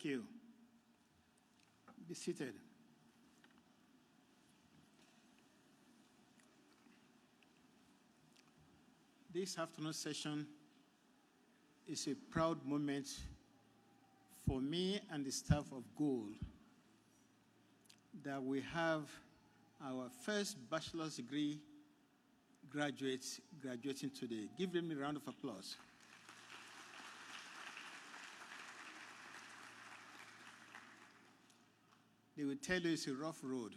Thank you. Be seated. This afternoon session is a proud moment for me and the staff of Gold that we have our first bachelor's degree graduates graduating today. Give them a round of applause. They will tell you it's a rough road,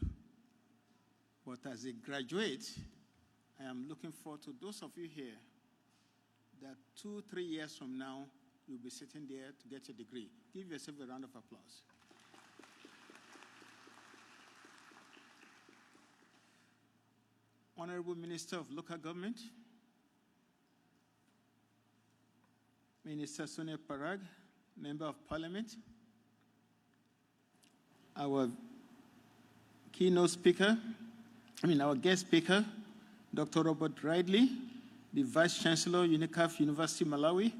but as a graduate, I am looking forward to those of you here that 2-3 years from now, you'll be sitting there to get your degree. Give yourself a round of applause. Honorable Minister of Local Government, Minister Sonia Parag, Member of Parliament, our keynote speaker, our guest speaker, Dr. Robert Ridley, the Vice Chancellor, UNICAF University, Malawi,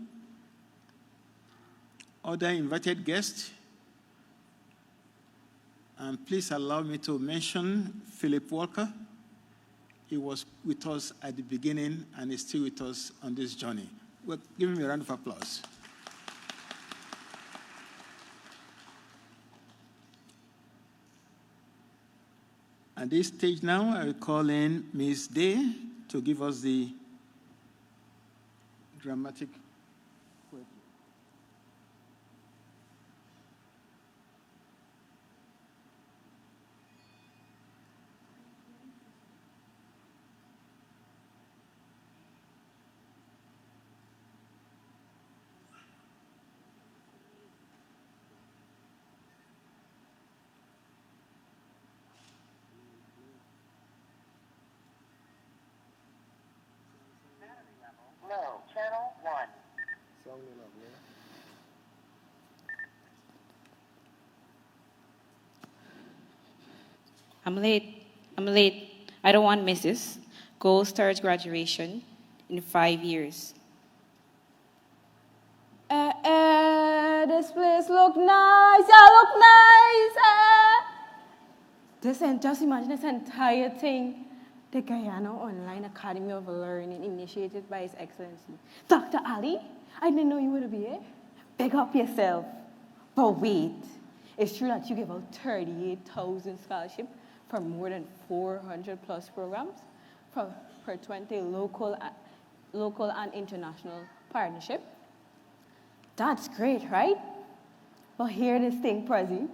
other invited guests, and please allow me to mention Philip Walker. He was with us at the beginning and is still with us on this journey. Well, give him a round of applause. At this stage now, I will call in Ms. Day to give us the dramatic word. No, channel 1. I'm late. I don't want misses. Goal starts graduation in 5 years. This place look nice. Look nice. Just imagine this entire thing. The Guyana Online Academy of Learning, initiated by His Excellency Dr. Ali. I didn't know you would be here. Big up yourself. But wait, it's true that you give out 38,000 scholarships for more than 400 plus programs for 20 local and international partnership. That's great, right? But hear this thing, Prezi.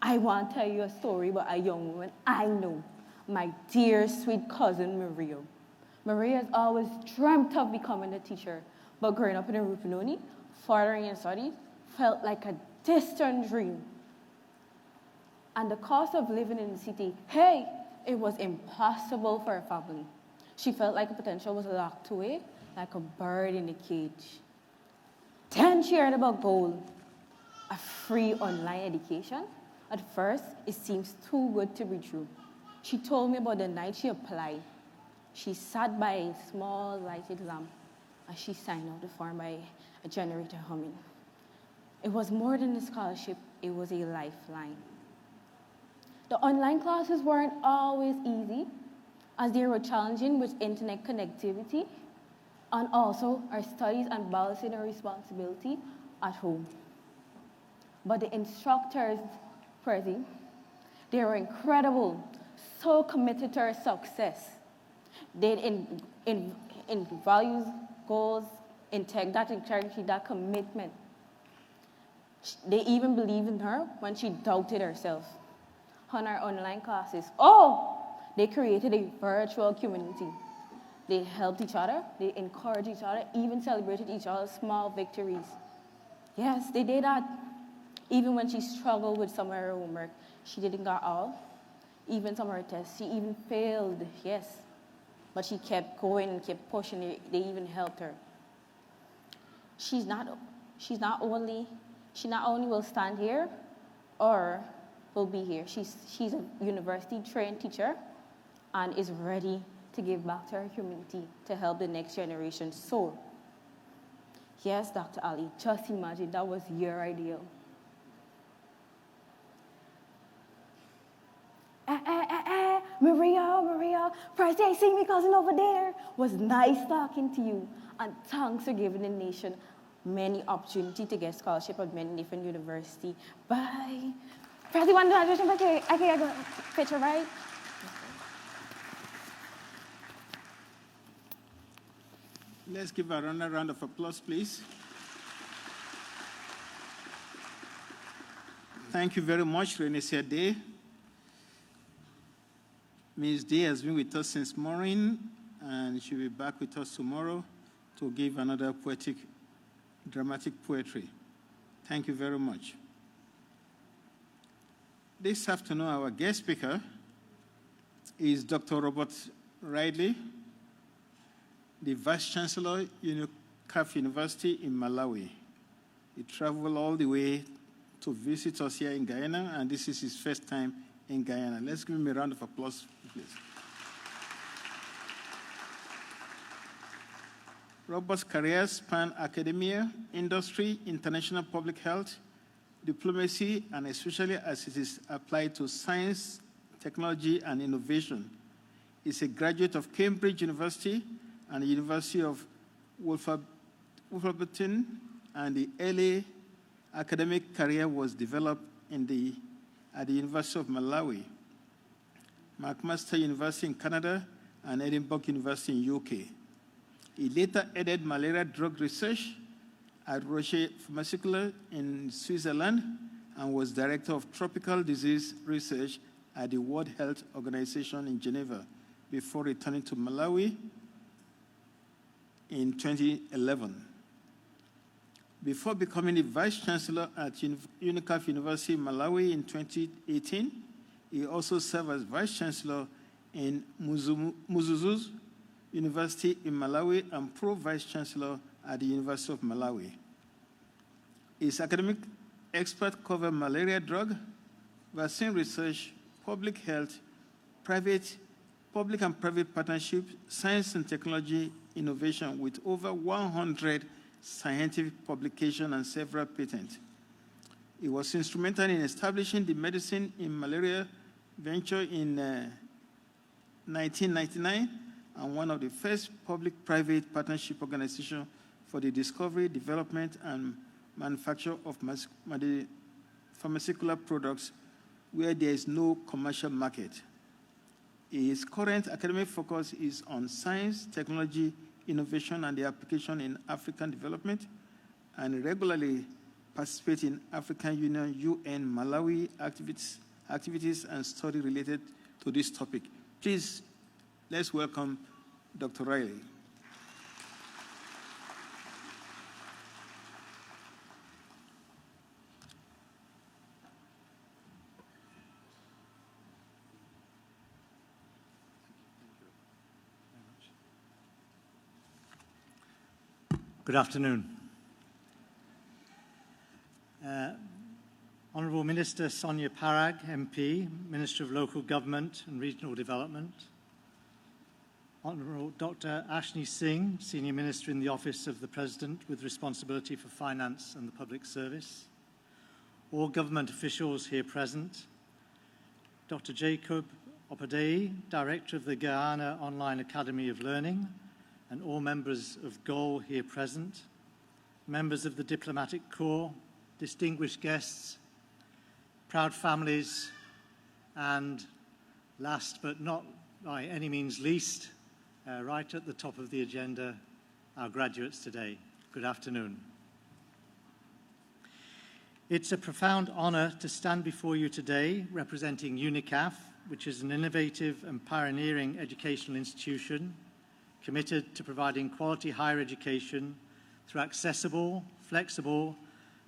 I want to tell you a story about a young woman I know. My dear, sweet cousin, Maria. Maria has always dreamt of becoming a teacher, but growing up in Rupinoni, furthering in studies, felt like a distant dream. And the cost of living in the city, it was impossible for her family. She felt like her potential was locked away, like a bird in a cage. Then she heard about Gold, a free online education. At first, it seems too good to be true. She told me about the night she applied. She sat by a small lighted lamp as she signed out the form by a generator humming. It was more than a scholarship, it was a lifeline. The online classes weren't always easy, as they were challenging with internet connectivity, and also our studies and balancing our responsibility at home. But the instructors, Prezi, they were incredible. So committed to her success. They in values, goals, that integrity, that commitment. They even believed in her when she doubted herself. On our online classes, they created a virtual community. They helped each other, they encouraged each other, even celebrated each other's small victories. Yes, they did that. Even when she struggled with some of her homework, she didn't get all. Even some of her tests, she even failed, yes. But she kept going and kept pushing. They even helped her. She not only will stand here or will be here. She's a university-trained teacher and is ready to give back to her community to help the next generation soar. Yes, Dr. Ali, just imagine that was your ideal. Percy, I see my cousin over there. Was nice talking to you. And thanks for giving the nation many opportunity to get scholarship at many different universities. Bye. Percy, one graduation, okay, I can go picture, right? Let's give another round of applause, please. Thank you very much, Renesia Day. Ms. Day has been with us since morning, and she'll be back with us tomorrow to give another poetic, dramatic poetry. Thank you very much. This afternoon, our guest speaker is Dr. Robert Riley, the Vice Chancellor, UNICAF University in Malawi. He traveled all the way to visit us here in Guyana, and this is his first time in Guyana. Let's give him a round of applause, please. Robert's career span academia, industry, international public health, diplomacy, and especially as it is applied to science, technology, and innovation. He's a graduate of Cambridge University and the University of Wolverhampton, and the early academic career was developed at the University of Malawi, McMaster University in Canada, and Edinburgh University in UK. He later headed malaria drug research at Roche Pharmaceutical in Switzerland and was director of tropical disease research at the World Health Organization in Geneva before returning to Malawi in 2011. Before becoming the Vice Chancellor at UNICAF University in Malawi in 2018, he also served as Vice Chancellor in Muzuzu University in Malawi and Pro-Vice Chancellor at the University of Malawi. His academic expertise cover malaria drug, vaccine research, public health, public and private partnership, science and technology innovation with over 100 scientific publications and several patents. He was instrumental in establishing the Medicine in Malaria venture in 1999 and one of the first public-private partnership organizations for the discovery, development, and manufacture of pharmaceutical products where there is no commercial market. His current academic focus is on science, technology, innovation, and the application in African development, and regularly participates in African Union, UN, Malawi activities and study related to this topic. Please, let's welcome Dr. Riley. Good afternoon. Honourable Minister Sonia Parag, MP, Minister of Local Government and Regional Development. Honourable Dr. Ashni Singh, Senior Minister in the Office of the President with responsibility for finance and the public service. All government officials here present. Dr. Jacob Opadei, Director of the Guyana Online Academy of Learning, and all members of GOAL here present, members of the Diplomatic Corps, distinguished guests, proud families, and last but not by any means least, right at the top of the agenda, our graduates today. Good afternoon. It's a profound honour to stand before you today representing UNICAF, which is an innovative and pioneering educational institution committed to providing quality higher education through accessible, flexible,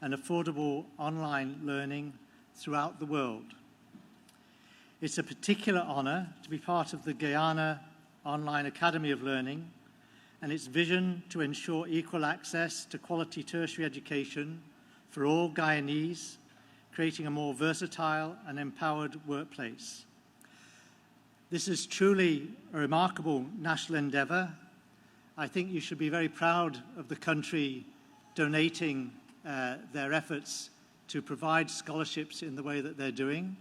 and affordable online learning throughout the world. It's a particular honour to be part of the Guyana Online Academy of Learning and its vision to ensure equal access to quality tertiary education for all Guyanese, creating a more versatile and empowered workplace. This is truly a remarkable national endeavour. I think you should be very proud of the country donating their efforts to provide scholarships in the way that they're doing.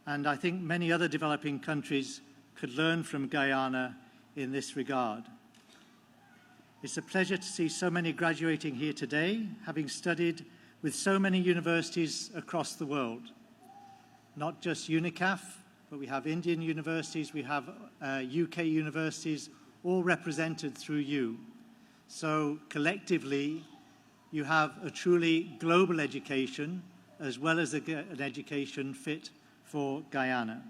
And I think many other developing countries could learn from Guyana in this regard. It's a pleasure to see so many graduating here today, having studied with so many universities across the world. Not just UNICAF, but we have Indian universities, we have UK universities, all represented through you. So collectively, you have a truly global education, as well as an education fit for Guyana.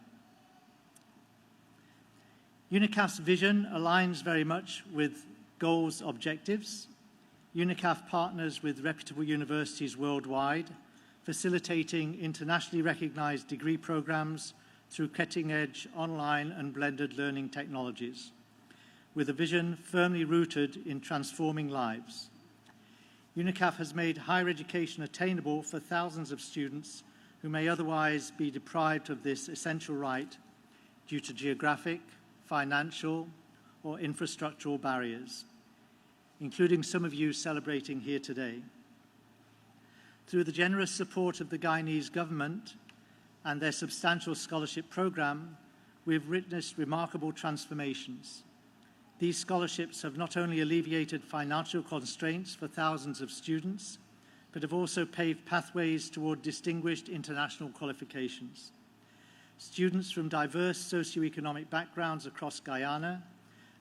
UNICAF's vision aligns very much with goals objectives. UNICAF partners with reputable universities worldwide, facilitating internationally recognized degree programs through cutting-edge online and blended learning technologies, with a vision firmly rooted in transforming lives. UNICAF has made higher education attainable for thousands of students who may otherwise be deprived of this essential right due to geographic, financial, or infrastructural barriers, including some of you celebrating here today. Through the generous support of the Guyanese government and their substantial scholarship program, we've witnessed remarkable transformations. These scholarships have not only alleviated financial constraints for thousands of students, but have also paved pathways toward distinguished international qualifications. Students from diverse socioeconomic backgrounds across Guyana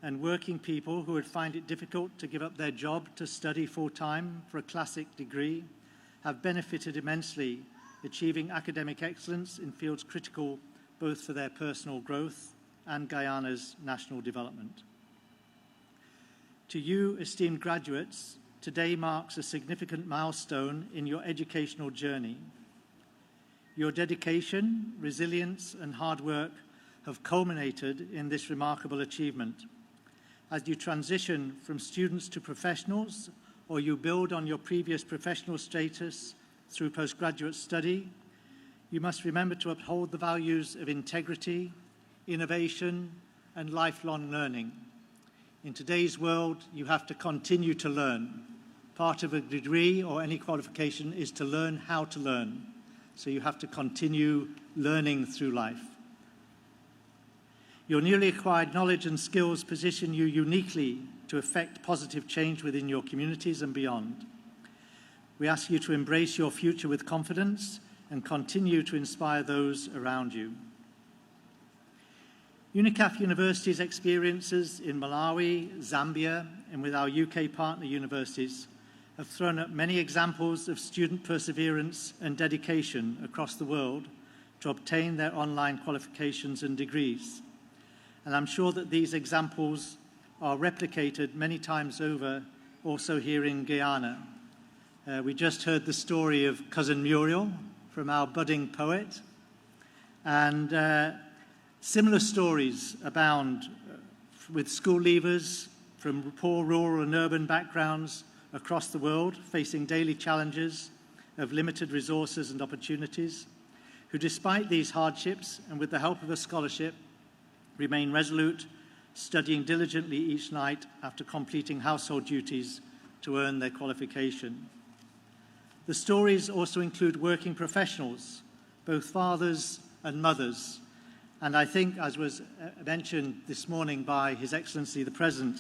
and working people who would find it difficult to give up their job to study full-time for a classic degree have benefited immensely, achieving academic excellence in fields critical both for their personal growth and Guyana's national development. To you, esteemed graduates, today marks a significant milestone in your educational journey. Your dedication, resilience, and hard work have culminated in this remarkable achievement. As you transition from students to professionals, or you build on your previous professional status through postgraduate study, you must remember to uphold the values of integrity, innovation, and lifelong learning. In today's world, you have to continue to learn. Part of a degree or any qualification is to learn how to learn. So you have to continue learning through life. Your newly acquired knowledge and skills position you uniquely to effect positive change within your communities and beyond. We ask you to embrace your future with confidence and continue to inspire those around you. UNICAF University's experiences in Malawi, Zambia, and with our UK partner universities have thrown up many examples of student perseverance and dedication across the world to obtain their online qualifications and degrees. And I'm sure that these examples are replicated many times over also here in Guyana. We just heard the story of Cousin Muriel from our budding poet, and similar stories abound with school leavers from poor rural and urban backgrounds across the world facing daily challenges of limited resources and opportunities, who despite these hardships and with the help of a scholarship remain resolute, studying diligently each night after completing household duties to earn their qualification. The stories also include working professionals, both fathers and mothers. And I think, as was mentioned this morning by His Excellency the President,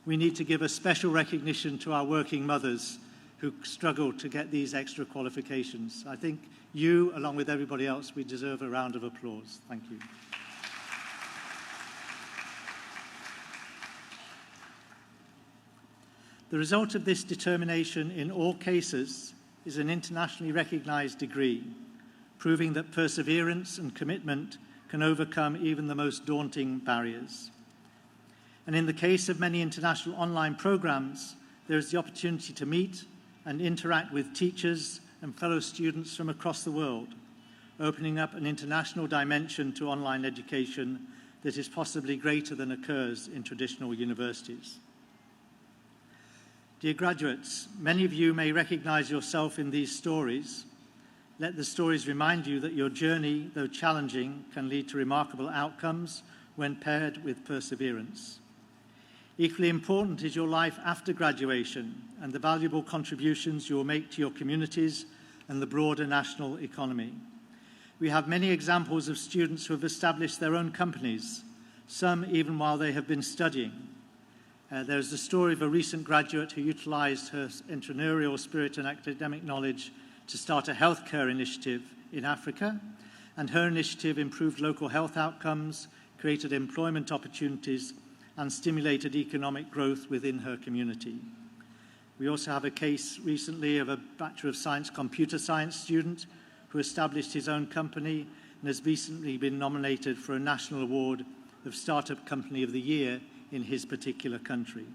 we need to give a special recognition to our working mothers who struggle to get these extra qualifications. I think you, along with everybody else, we deserve a round of applause. Thank you. The result of this determination in all cases is an internationally recognized degree, proving that perseverance and commitment can overcome even the most daunting barriers. And in the case of many international online programs, there is the opportunity to meet and interact with teachers and fellow students from across the world, opening up an international dimension to online education that is possibly greater than occurs in traditional universities. Dear graduates, many of you may recognize yourself in these stories. Let the stories remind you that your journey, though challenging, can lead to remarkable outcomes when paired with perseverance. Equally important is your life after graduation and the valuable contributions you will make to your communities and the broader national economy. We have many examples of students who have established their own companies some even while they have been studying. There's the story of a recent graduate who utilized her entrepreneurial spirit and academic knowledge to start a healthcare initiative in Africa, and her initiative improved local health outcomes, created employment opportunities, and stimulated economic growth within her community. We also have a case recently of a Bachelor of Science computer science student who established his own company and has recently been nominated for a national award of Startup Company of the Year in his particular country.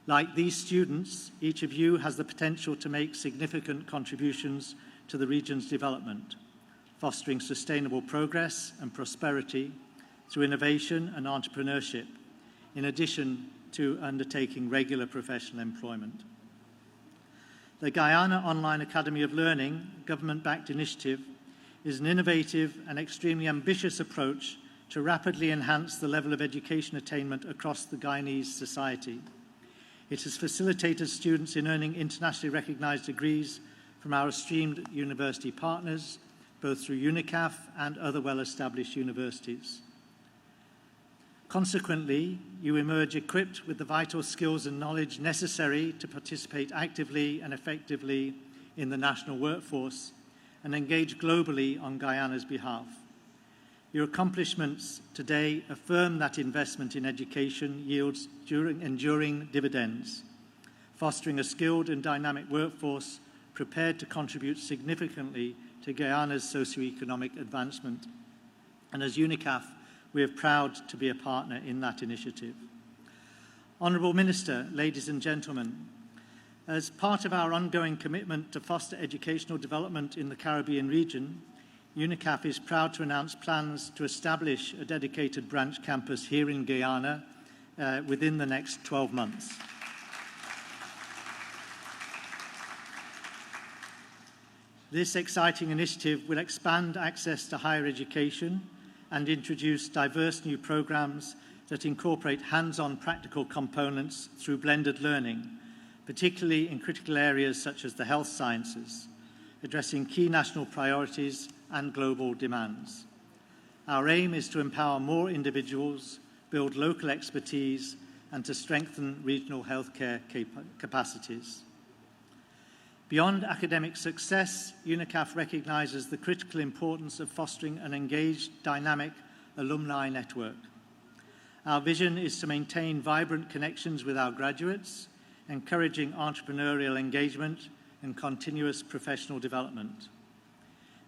Like these students, each of you has the potential to make significant contributions to the region's development, fostering sustainable progress and prosperity through innovation and entrepreneurship, in addition to undertaking regular professional employment. The Guyana Online Academy of Learning, government-backed initiative, is an innovative and extremely ambitious approach to rapidly enhance the level of education attainment across the Guyanese society. It has facilitated students in earning internationally recognized degrees from our esteemed university partners, both through UNICAF and other well-established universities. Consequently, you emerge equipped with the vital skills and knowledge necessary to participate actively and effectively in the national workforce and engage globally on Guyana's behalf. Your accomplishments today affirm that investment in education yields enduring dividends, fostering a skilled and dynamic workforce prepared to contribute significantly to Guyana's socio-economic advancement. And as UNICAF, we are proud to be a partner in that initiative. Honourable Minister, ladies and gentlemen, as part of our ongoing commitment to foster educational development in the Caribbean region, UNICAF is proud to announce plans to establish a dedicated branch campus here in Guyana within the next 12 months. This exciting initiative will expand access to higher education and introduce diverse new programs that incorporate hands-on practical components through blended learning, particularly in critical areas such as the health sciences, addressing key national priorities and global demands. Our aim is to empower more individuals, build local expertise, and to strengthen regional healthcare capacities. Beyond academic success, UNICAF recognizes the critical importance of fostering an engaged, dynamic alumni network. Our vision is to maintain vibrant connections with our graduates, encouraging entrepreneurial engagement and continuous professional development.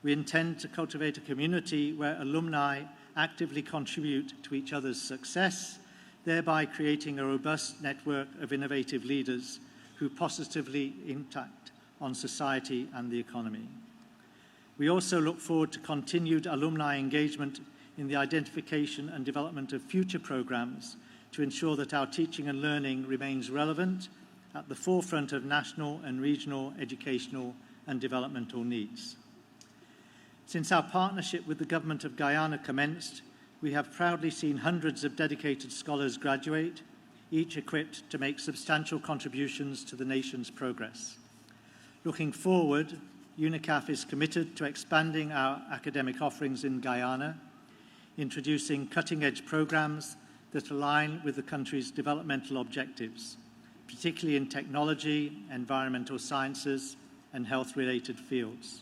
We intend to cultivate a community where alumni actively contribute to each other's success, thereby creating a robust network of innovative leaders who positively impact on society and the economy. We also look forward to continued alumni engagement in the identification and development of future programs to ensure that our teaching and learning remains relevant at the forefront of national and regional educational and developmental needs. Since our partnership with the Government of Guyana commenced, we have proudly seen hundreds of dedicated scholars graduate, each equipped to make substantial contributions to the nation's progress. Looking forward, UNICAF is committed to expanding our academic offerings in Guyana, introducing cutting-edge programs that align with the country's developmental objectives, particularly in technology, environmental sciences, and health-related fields.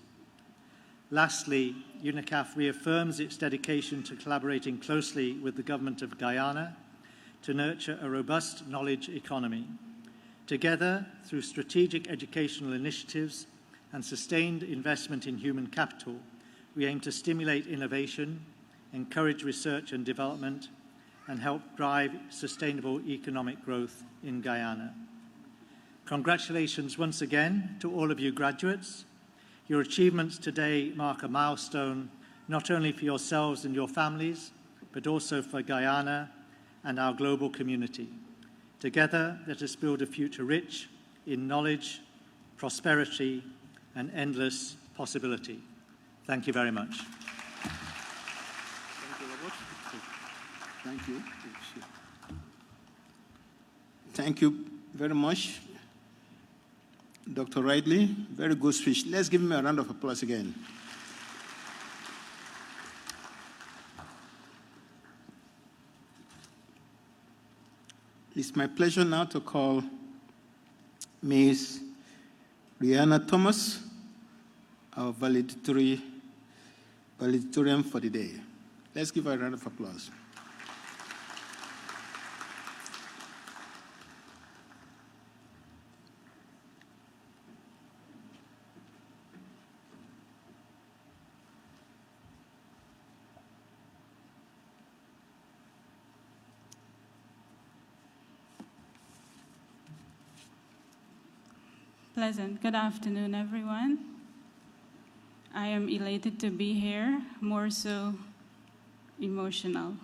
Lastly, UNICAF reaffirms its dedication to collaborating closely with the Government of Guyana to nurture a robust knowledge economy. Together, through strategic educational initiatives and sustained investment in human capital, we aim to stimulate innovation, encourage research and development, and help drive sustainable economic growth in Guyana. Congratulations once again to all of you graduates. Your achievements today mark a milestone not only for yourselves and your families, but also for Guyana and our global community. Together, let us build a future rich in knowledge, prosperity, and endless possibility. Thank you very much. Thank you, Robert. Thank you. Thank you very much, Dr. Ridley. Very good speech. Let's give him a round of applause again. It's my pleasure now to call Ms. Rihanna Thomas, our valedictorian for the day. Let's give her a round of applause. Pleasant. Good afternoon, everyone. I am elated to be here, more so emotional.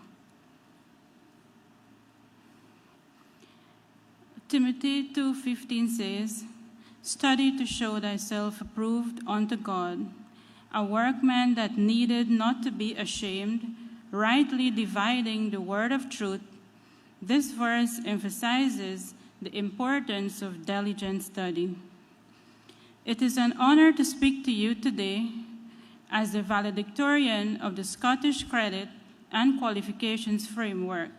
Timothy 2:15 says, "Study to show thyself approved unto God, a workman that needed not to be ashamed, rightly dividing the word of truth." This verse emphasizes the importance of diligent study. It is an honor to speak to you today as the valedictorian of the Scottish Credit and Qualifications Framework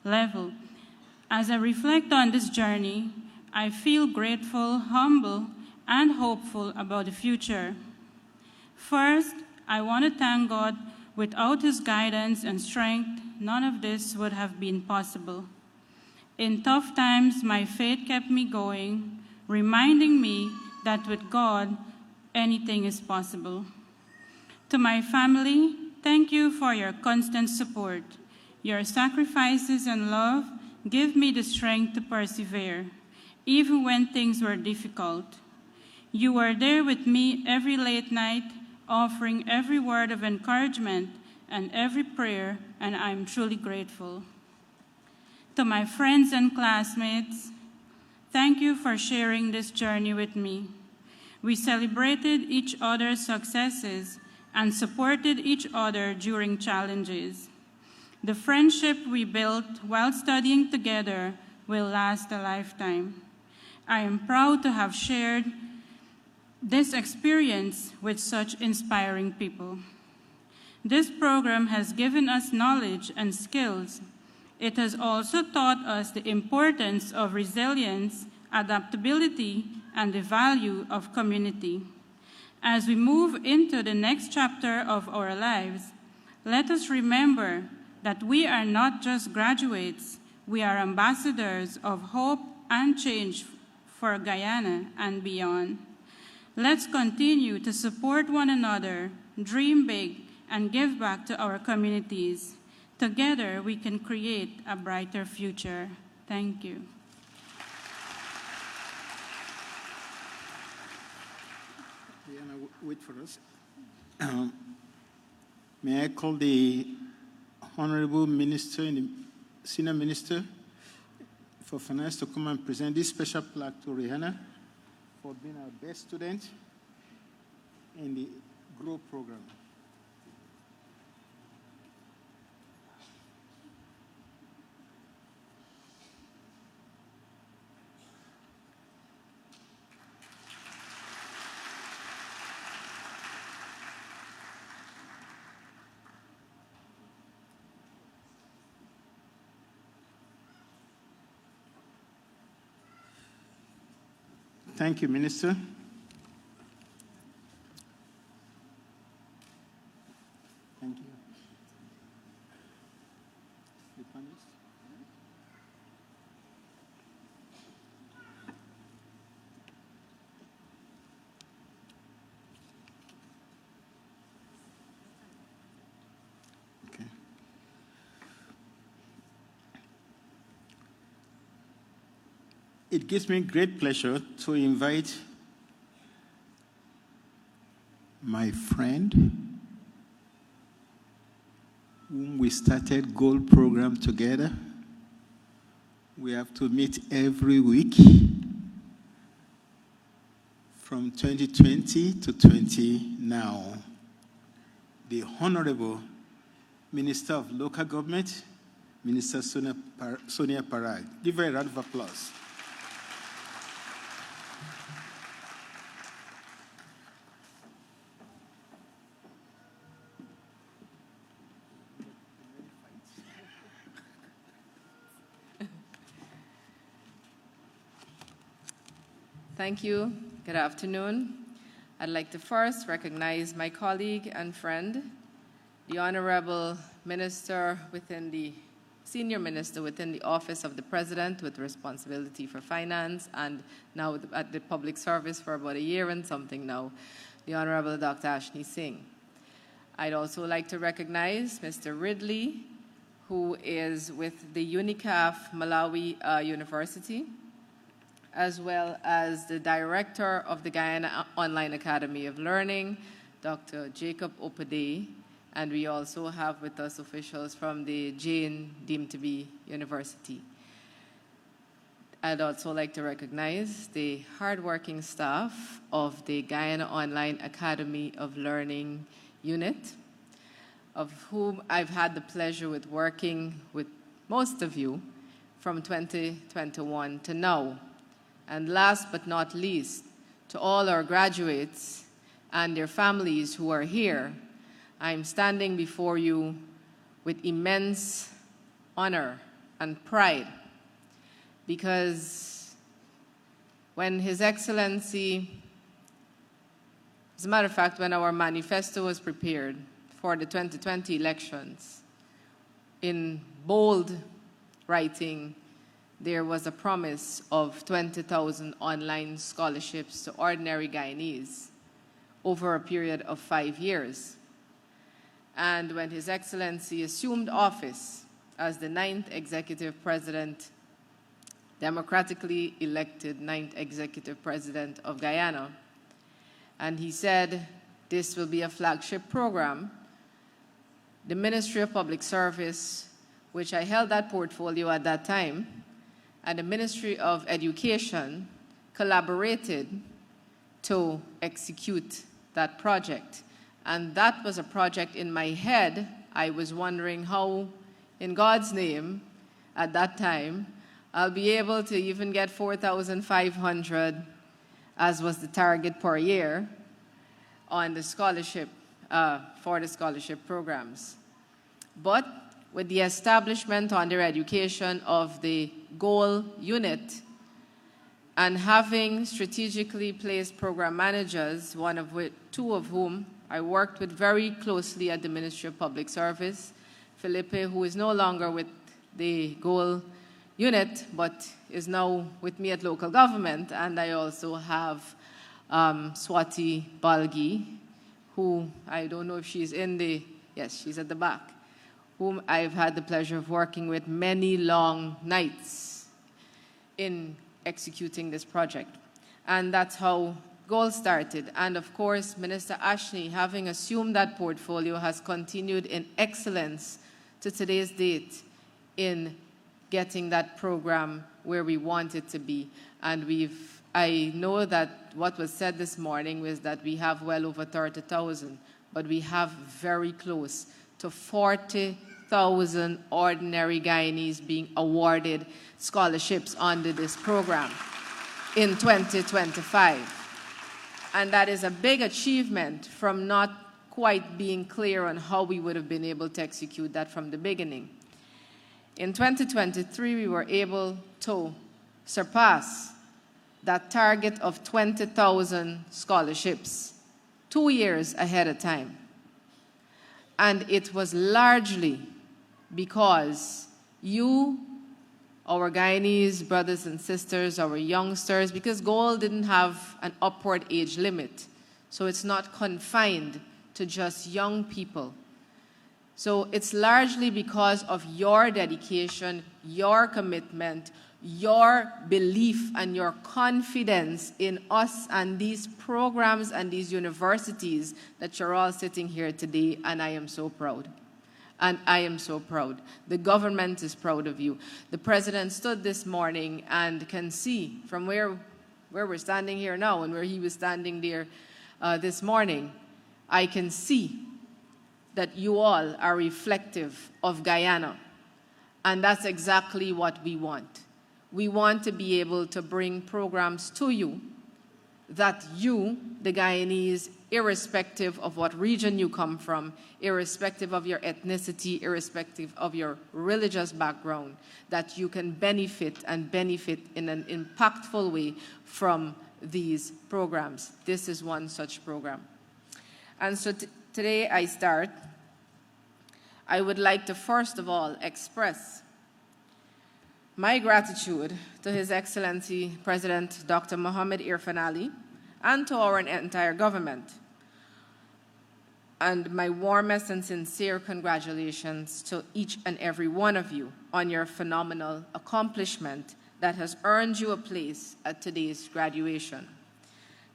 level. As I reflect on this journey, I feel grateful, humble, and hopeful about the future. First, I want to thank God. Without His guidance and strength, none of this would have been possible. In tough times, my faith kept me going, reminding me that with God, anything is possible. To my family, thank you for your constant support. Your sacrifices and love give me the strength to persevere, even when things were difficult. You were there with me every late night, offering every word of encouragement and every prayer, and I'm truly grateful. To my friends and classmates, thank you for sharing this journey with me. We celebrated each other's successes and supported each other during challenges. The friendship we built while studying together will last a lifetime. I am proud to have shared this experience with such inspiring people. This program has given us knowledge and skills. It has also taught us the importance of resilience, adaptability, and the value of community. As we move into the next chapter of our lives, let us remember that we are not just graduates, we are ambassadors of hope and change for Guyana and beyond. Let's continue to support one another, dream big, and give back to our communities. Together, we can create a brighter future. Thank you. Diana, wait for us. May I call the Honorable Minister, Senior Minister for Finance to come and present this special plaque to Rihanna for being our best student in the GROW program. Thank you, Minister. Thank you. The panelists? Okay. It gives me great pleasure to invite my friend, whom we started Gold program together. We have to meet every week from 2020 to 20 now. The Honorable Minister of Local Government, Minister Sonia Parag. Give her a round of applause. Thank you. Good afternoon. I'd like to first recognize my colleague and friend, the Honorable Minister Senior Minister within the Office of the President with responsibility for finance and now at the public service for about a year and something now, the Honorable Dr. Ashni Singh. I'd also like to recognize Mr. Ridley, who is with the UNICAF Malawi University, as well as the Director of the Guyana Online Academy of Learning, Dr. Jacob Opade, and we also have with us officials from the Jane deemed to be University. I'd also like to recognize the hardworking staff of the Guyana Online Academy of Learning unit, of whom I've had the pleasure with working with most of you from 2021 to now. And last but not least, to all our graduates and their families who are here, I'm standing before you with immense honor and pride, because when His Excellency, as a matter of fact, when our manifesto was prepared for the 2020 elections, in bold writing, there was a promise of 20,000 online scholarships to ordinary Guyanese over a period of 5 years. And when His Excellency assumed office as the 9th Executive President, democratically elected 9th Executive President of Guyana, and he said this will be a flagship program, the Ministry of Public Service, which I held that portfolio at that time, and the Ministry of Education collaborated to execute that project. And that was a project in my head. I was wondering how, in God's name, at that time, I'll be able to even get 4,500, as was the target per year, on the scholarship, for the scholarship programs. But with the establishment under education of the goal unit and having strategically placed program managers, two of whom I worked with very closely at the Ministry of Public Service, Felipe, who is no longer with the goal unit, but is now with me at local government, and I also have Swati Balgi, who I don't know if she's yes, she's at the back, whom I've had the pleasure of working with many long nights in executing this project. And that's how GOAL started. And of course, Minister Ashni, having assumed that portfolio, has continued in excellence to today's date in getting that program where we want it to be. And I know that what was said this morning was that we have well over 30,000, but we have very close to 40,000 ordinary Guyanese being awarded scholarships under this program in 2025. And that is a big achievement from not quite being clear on how we would have been able to execute that from the beginning. In 2023, we were able to surpass that target of 20,000 scholarships 2 years ahead of time. And it was largely because you, our Guyanese brothers and sisters, our youngsters, because GOAL didn't have an upward age limit, so it's not confined to just young people. So it's largely because of your dedication, your commitment, your belief and your confidence in us and these programs and these universities that you're all sitting here today, and I am so proud. And I am so proud. The government is proud of you. The President stood this morning and can see from where we're standing here now and where he was standing there this morning, I can see that you all are reflective of Guyana. And that's exactly what we want. We want to be able to bring programs to you that you, the Guyanese, irrespective of what region you come from, irrespective of your ethnicity, irrespective of your religious background, that you can benefit and benefit in an impactful way from these programs. This is one such program. And so today I start. I would like to first of all express my gratitude to His Excellency President Dr. Mohammed Irfan Ali and to our entire government. And my warmest and sincere congratulations to each and every one of you on your phenomenal accomplishment that has earned you a place at today's graduation.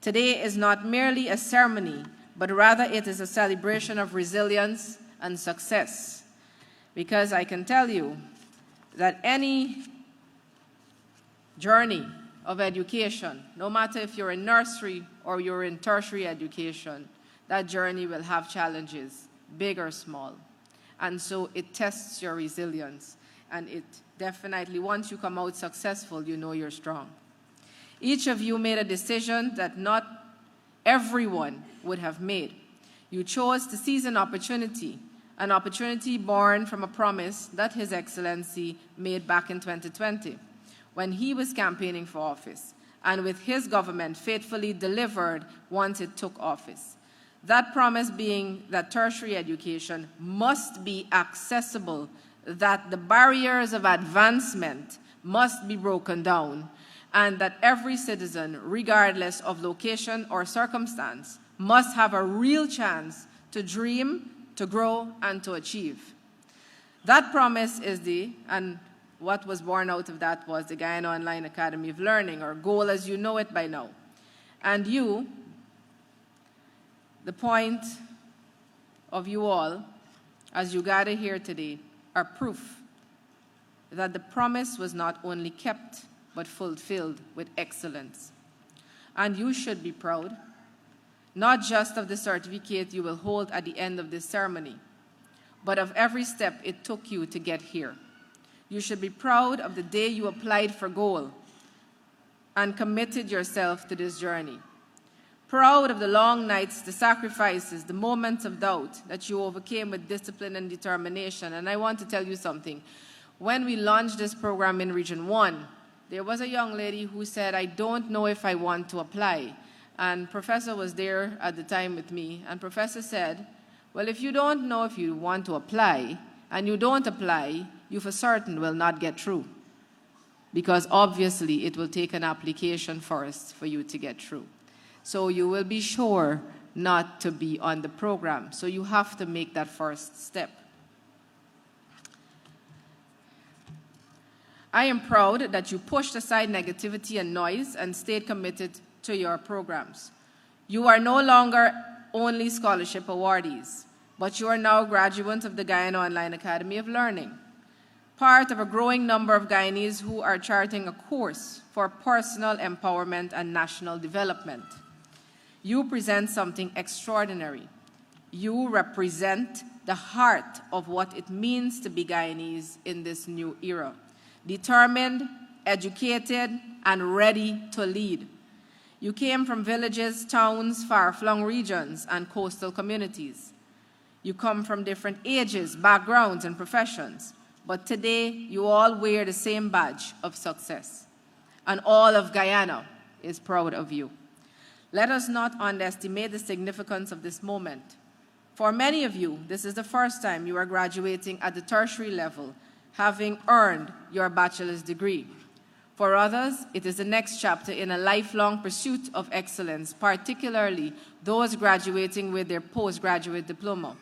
Today is not merely a ceremony, but rather it is a celebration of resilience and success. Because I can tell you that any journey of education, no matter if you're in nursery or you're in tertiary education, that journey will have challenges, big or small. And so it tests your resilience. And it definitely, once you come out successful, you know you're strong. Each of you made a decision that not everyone would have made. You chose to seize an opportunity born from a promise that His Excellency made back in 2020 when he was campaigning for office, and with his government faithfully delivered once it took office. That promise being that tertiary education must be accessible, that the barriers of advancement must be broken down, and that every citizen, regardless of location or circumstance, must have a real chance to dream, to grow, and to achieve. That promise is and what was born out of that was the Guyana Online Academy of Learning, or GOAL as you know it by now. And you, the point of you all, as you gather here today, are proof that the promise was not only kept, but fulfilled with excellence. And you should be proud, not just of the certificate you will hold at the end of this ceremony, but of every step it took you to get here. You should be proud of the day you applied for GOAL and committed yourself to this journey. Proud of the long nights, the sacrifices, the moments of doubt that you overcame with discipline and determination. And I want to tell you something. When we launched this program in Region 1, there was a young lady who said, I don't know if I want to apply. And Professor was there at the time with me, and Professor said, well, if you don't know if you want to apply, and you don't apply, you for certain will not get through. Because obviously it will take an application first for you to get through. So you will be sure not to be on the program. So you have to make that first step. I am proud that you pushed aside negativity and noise and stayed committed to your programs. You are no longer only scholarship awardees, but you are now graduates of the Guyana Online Academy of Learning, part of a growing number of Guyanese who are charting a course for personal empowerment and national development. You present something extraordinary. You represent the heart of what it means to be Guyanese in this new era. Determined, educated, and ready to lead. You came from villages, towns, far-flung regions, and coastal communities. You come from different ages, backgrounds, and professions. But today, you all wear the same badge of success. And all of Guyana is proud of you. Let us not underestimate the significance of this moment. For many of you, this is the first time you are graduating at the tertiary level, having earned your bachelor's degree. For others, it is the next chapter in a lifelong pursuit of excellence, particularly those graduating with their postgraduate diploma.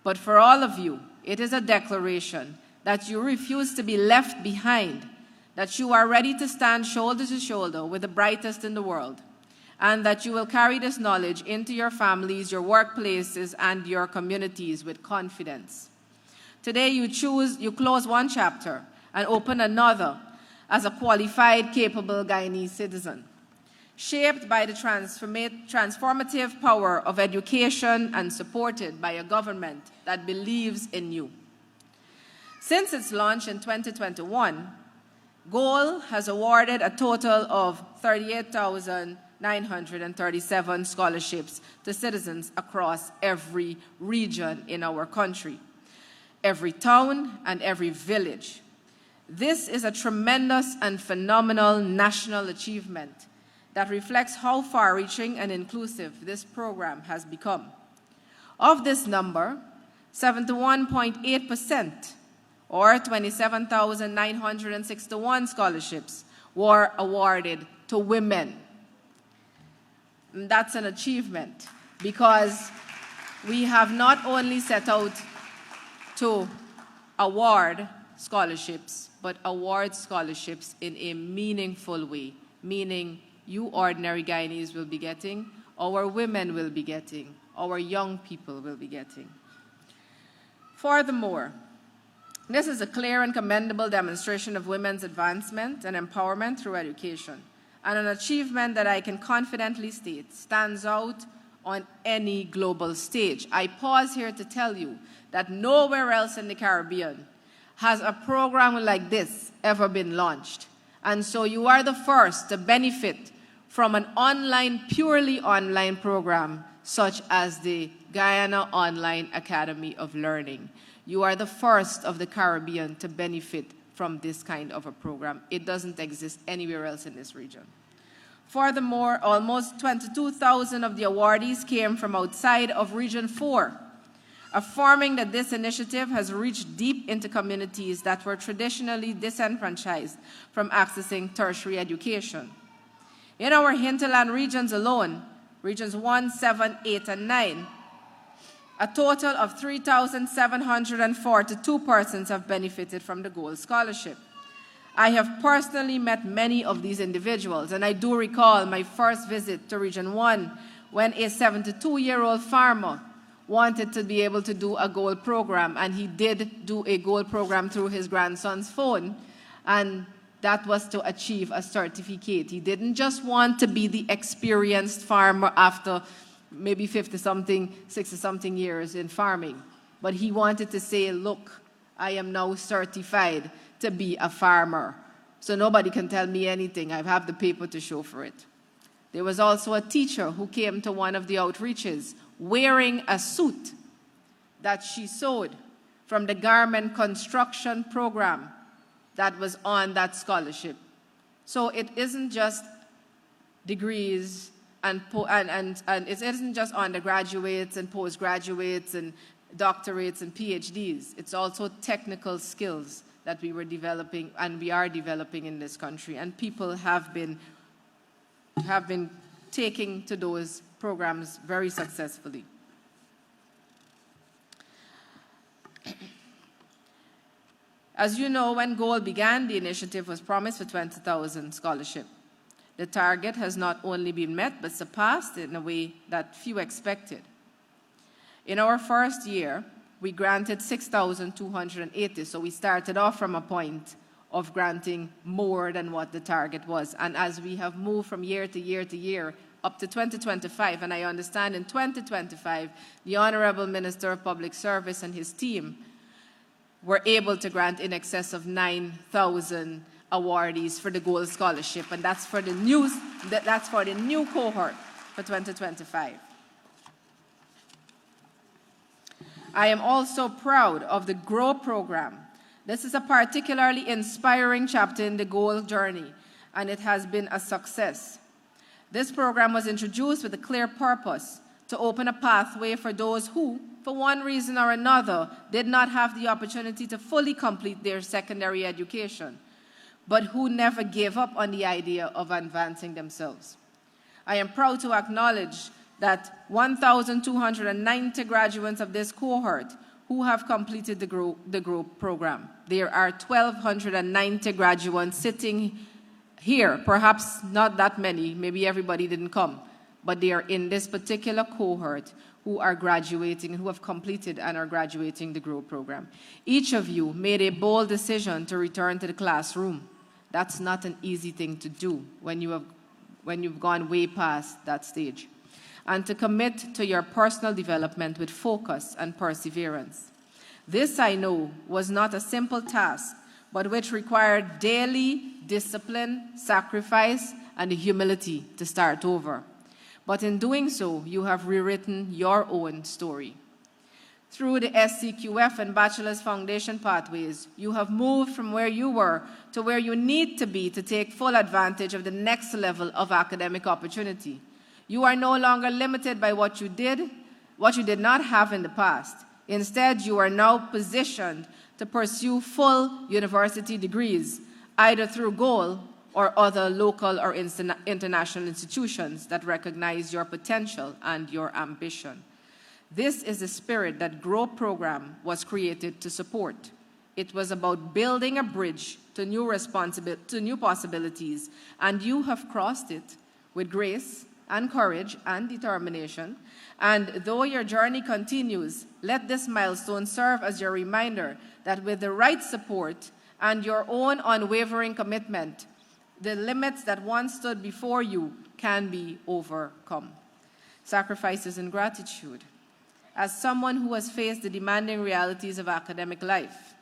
But for all of you, it is a declaration that you refuse to be left behind, that you are ready to stand shoulder to shoulder with the brightest in the world, and that you will carry this knowledge into your families, your workplaces, and your communities with confidence. Today, you close one chapter and open another as a qualified, capable Guyanese citizen, shaped by the transformative power of education and supported by a government that believes in you. Since its launch in 2021, GOAL has awarded a total of 38,937 scholarships to citizens across every region in our country, every town and every village. This is a tremendous and phenomenal national achievement that reflects how far-reaching and inclusive this program has become. Of this number, 71.8%, or 27,961 scholarships, were awarded to women. And that's an achievement because we have not only set out to award scholarships, but award scholarships in a meaningful way, meaning you ordinary Guyanese will be getting, our women will be getting, our young people will be getting. Furthermore, this is a clear and commendable demonstration of women's advancement and empowerment through education, and an achievement that I can confidently state stands out on any global stage. I pause here to tell you that nowhere else in the Caribbean has a program like this ever been launched. And so you are the first to benefit from an purely online program such as the Guyana Online Academy of Learning. You are the first of the Caribbean to benefit from this kind of a program. It doesn't exist anywhere else in this region. Furthermore, almost 22,000 of the awardees came from outside of Region 4, affirming that this initiative has reached deep into communities that were traditionally disenfranchised from accessing tertiary education. In our hinterland regions alone, regions 1, 7, 8, and 9, a total of 3,742 persons have benefited from the Gold Scholarship. I have personally met many of these individuals, and I do recall my first visit to Region 1 when a 72-year-old farmer wanted to be able to do a gold program, and he did do a gold program through his grandson's phone, and that was to achieve a certificate. He didn't just want to be the experienced farmer after maybe 50-something, 60-something years in farming, but he wanted to say, look, I am now certified to be a farmer, so nobody can tell me anything. I have the paper to show for it. There was also a teacher who came to one of the outreaches wearing a suit that she sewed from the garment construction program that was on that scholarship. So it isn't just degrees and it isn't just undergraduates and postgraduates and doctorates and PhDs. It's also technical skills that we were developing and we are developing in this country, and people have been taking to those programs very successfully. As you know, when GOLD began, the initiative was promised for 20,000 scholarship. The target has not only been met, but surpassed in a way that few expected. In our first year, we granted 6,280, so we started off from a point of granting more than what the target was. And as we have moved from year to year to year, up to 2025, and I understand in 2025, the Honorable Minister of Public Service and his team were able to grant in excess of 9,000 awardees for the Gold Scholarship, and that's for the new cohort for 2025. I am also proud of the GROW program. This is a particularly inspiring chapter in the Gold journey, and it has been a success. This program was introduced with a clear purpose to open a pathway for those who, for one reason or another, did not have the opportunity to fully complete their secondary education, but who never gave up on the idea of advancing themselves. I am proud to acknowledge that 1,290 graduates of this cohort who have completed the GROW program. There are 1,290 graduates sitting here, perhaps not that many, maybe everybody didn't come, but they are in this particular cohort who are graduating, who have completed and are graduating the GROW program. Each of you made a bold decision to return to the classroom. That's not an easy thing to do when you've gone way past that stage. And to commit to your personal development with focus and perseverance. This, I know, was not a simple task, but which required daily discipline, sacrifice, and the humility to start over. But in doing so, you have rewritten your own story. Through the SCQF and Bachelor's Foundation pathways, you have moved from where you were to where you need to be to take full advantage of the next level of academic opportunity. You are no longer limited by what you did not have in the past. Instead, you are now positioned to pursue full university degrees, either through GOAL or other local or international institutions that recognize your potential and your ambition. This is the spirit that GROW program was created to support. It was about building a bridge to new possibilities, and you have crossed it with grace and courage and determination. And though your journey continues, let this milestone serve as your reminder that with the right support and your own unwavering commitment, the limits that once stood before you can be overcome. Sacrifices and gratitude. As someone who has faced the demanding realities of academic life,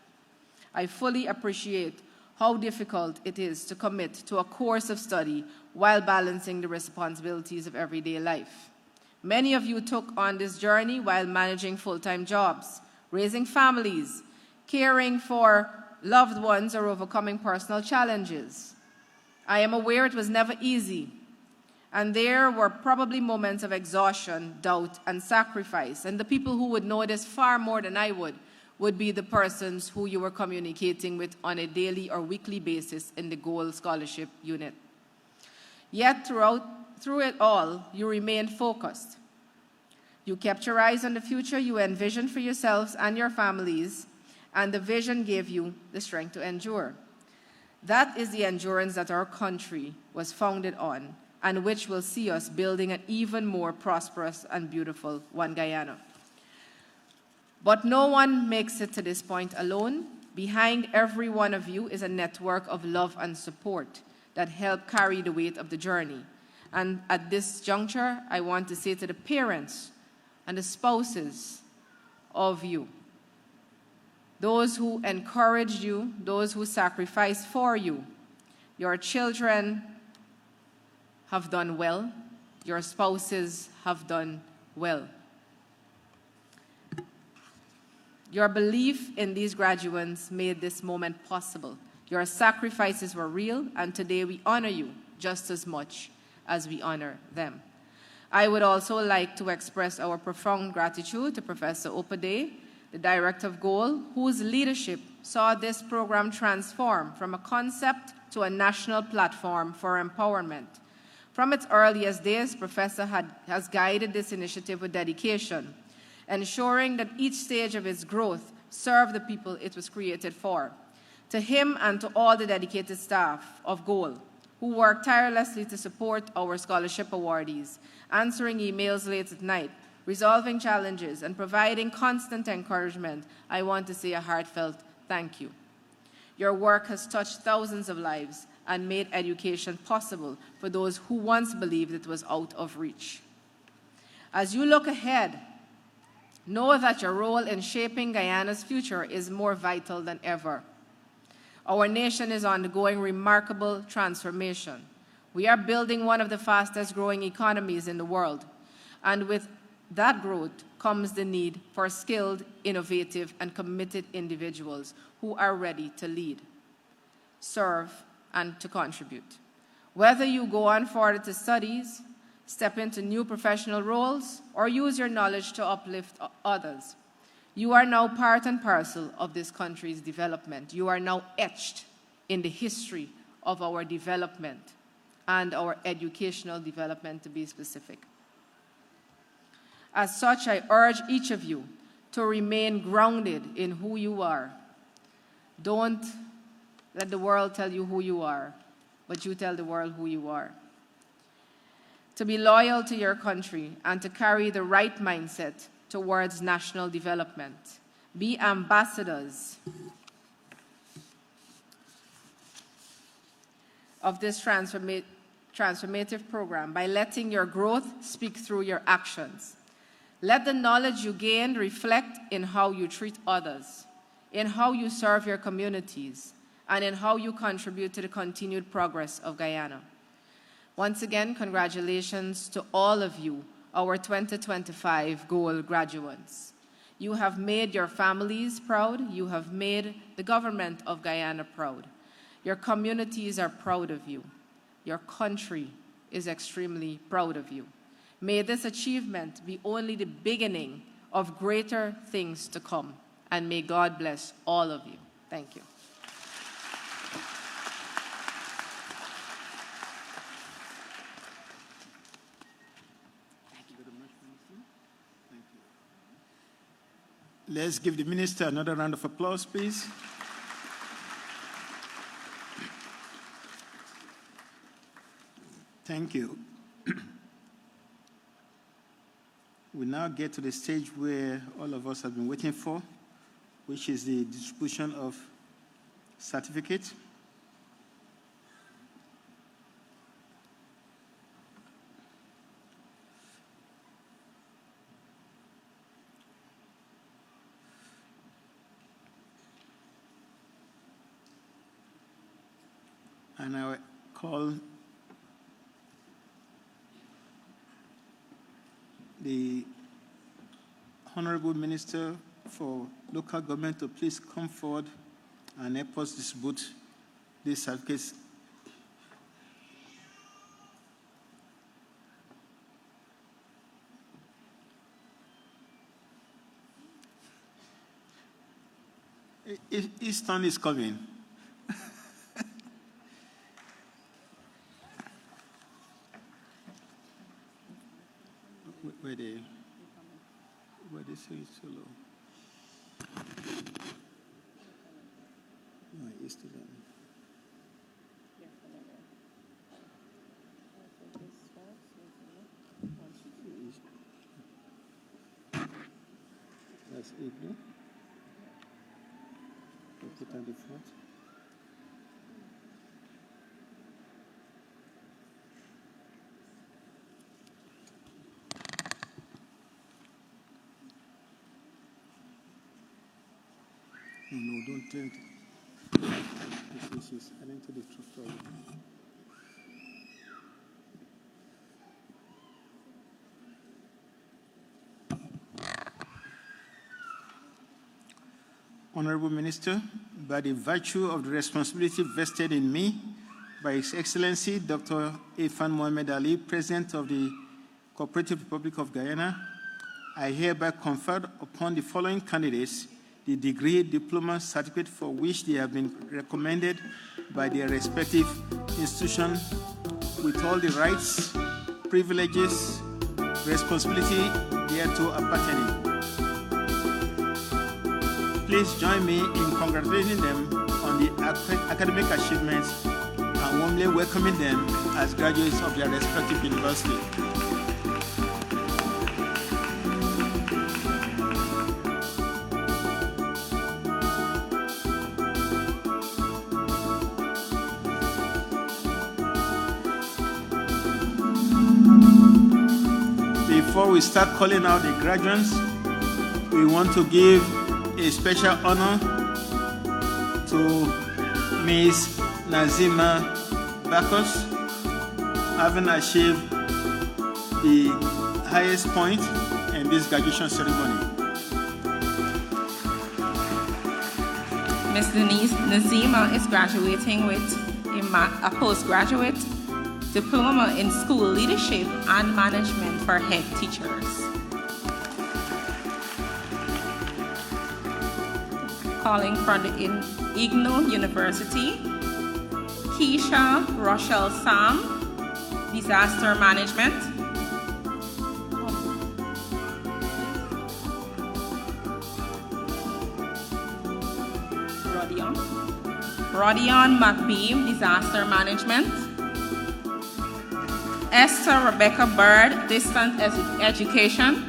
I fully appreciate how difficult it is to commit to a course of study while balancing the responsibilities of everyday life. Many of you took on this journey while managing full-time jobs, raising families, caring for loved ones, or overcoming personal challenges. I am aware it was never easy, and there were probably moments of exhaustion, doubt, and sacrifice. And the people who would know this far more than I would be the persons who you were communicating with on a daily or weekly basis in the GOAL Scholarship Unit. Yet through it all, you remained focused. You kept your eyes on the future you envisioned for yourselves and your families, and the vision gave you the strength to endure. That is the endurance that our country was founded on, and which will see us building an even more prosperous and beautiful One Guyana. But no one makes it to this point alone. Behind every one of you is a network of love and support that help carry the weight of the journey. And at this juncture, I want to say to the parents and the spouses of you, those who encouraged you, those who sacrificed for you, your children have done well, your spouses have done well. Your belief in these graduates made this moment possible. Your sacrifices were real, and today we honor you just as much as we honor them. I would also like to express our profound gratitude to Professor Opade, the Director of GOAL, whose leadership saw this program transform from a concept to a national platform for empowerment. From its earliest days, Professor has guided this initiative with dedication, ensuring that each stage of its growth served the people it was created for. To him and to all the dedicated staff of GOAL, who work tirelessly to support our scholarship awardees, answering emails late at night, resolving challenges, and providing constant encouragement, I want to say a heartfelt thank you. Your work has touched thousands of lives and made education possible for those who once believed it was out of reach. As you look ahead, know that your role in shaping Guyana's future is more vital than ever. Our nation is undergoing remarkable transformation. We are building one of the fastest growing economies in the world, and with that growth comes the need for skilled, innovative, and committed individuals who are ready to lead, serve, and to contribute. Whether you go on further to studies, step into new professional roles, or use your knowledge to uplift others, you are now part and parcel of this country's development. You are now etched in the history of our development and our educational development, to be specific. As such, I urge each of you to remain grounded in who you are. Don't let the world tell you who you are, but you tell the world who you are. To be loyal to your country and to carry the right mindset towards national development. Be ambassadors of this transformative program by letting your growth speak through your actions. Let the knowledge you gained reflect in how you treat others, in how you serve your communities, and in how you contribute to the continued progress of Guyana. Once again, congratulations to all of you, our 2025 GOAL graduates. You have made your families proud. You have made the government of Guyana proud. Your communities are proud of you. Your country is extremely proud of you. May this achievement be only the beginning of greater things to come. And may God bless all of you. Thank you. Let's give the minister another round of applause, please. Thank you. We now get to the stage where all of us have been waiting for, which is the distribution of certificates. And I call the Honorable Minister for Local Government to please come forward and help us distribute these certificates. Easton is coming. Where they say it's so low. No, it's to them. That's it, no? Put it on the front. No, don't turn it. This is adding to the truth story. Honorable Minister, by the virtue of the responsibility vested in me by His Excellency Dr. Irfan Mohamed Ali, President of the Cooperative Republic of Guyana, I hereby confer upon the following candidates the degree, diploma, certificate for which they have been recommended by their respective institution with all the rights, privileges, responsibility thereto appertaining. Please join me in congratulating them on the academic achievements and warmly welcoming them as graduates of their respective university. Before we start calling out the graduates, we want to give a special honor to Ms. Nazima Bakos, having achieved the highest point in this graduation ceremony. Ms. Denise Nazima is graduating with a postgraduate diploma in school leadership and management for head teachers. Calling from the IGNO University, Keisha Rochelle Sam, disaster management. Rodion McBeam, disaster management. Esther Rebecca Bird, distance education.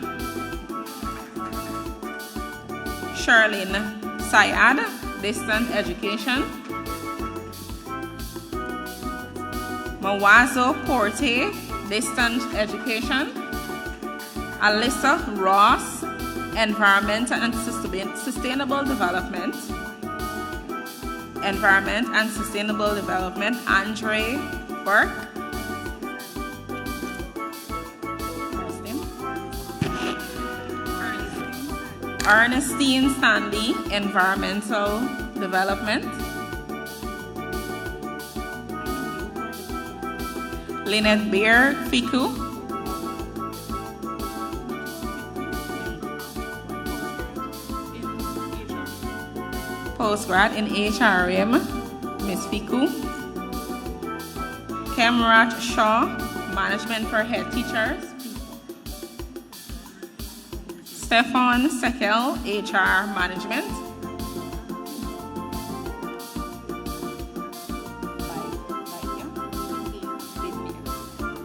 Sherlyn Syed, distance education. Mawazo Porte, distance education. Alyssa Ross, environment and sustainable development. Environment and sustainable development. Andre Burke. Ernestine Stanley, Environmental Development. Lynette Beard, FICU. Postgrad in HRM, Ms. Fiku. Kemrat Shaw, Management for Head Teachers. Stefan Sekel, HR Management.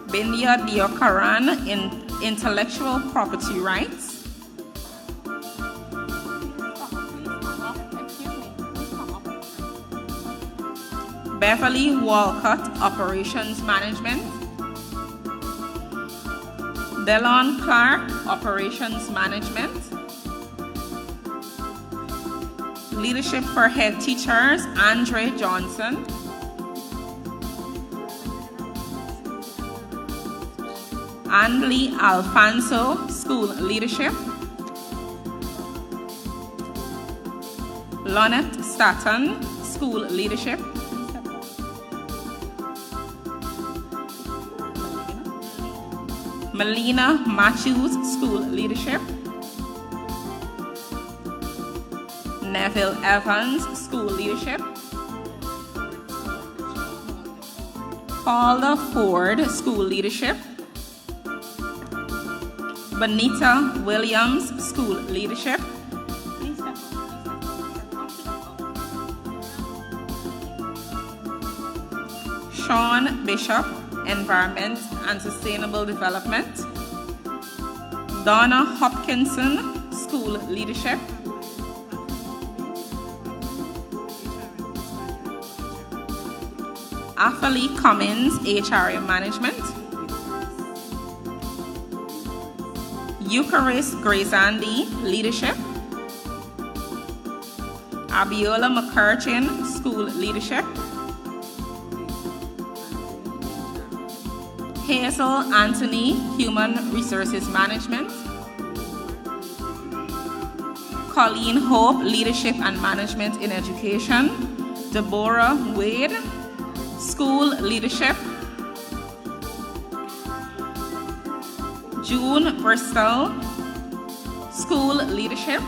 Bindia Diokaran in Intellectual Property Rights. Beverly Walcott, Operations Management. Delon Clark, Operations Management. Leadership for Head Teachers, Andre Johnson. Anli Alfonso, School Leadership. Lonette Staton, School Leadership. Melina Matthews, School Leadership. Neville Evans, School Leadership. Paula Ford, School Leadership. Benita Williams, School Leadership. Sean Bishop, Environment and Sustainable Development. Donna Hopkinson, School Leadership. Afali Cummins, HRM Management. Eucharist Grazandi, Leadership. Abiola McCurchin, School Leadership. Hazel Anthony, Human Resources Management. Colleen Hope, Leadership and Management in Education. Deborah Wade, School Leadership. June Bristol, School Leadership.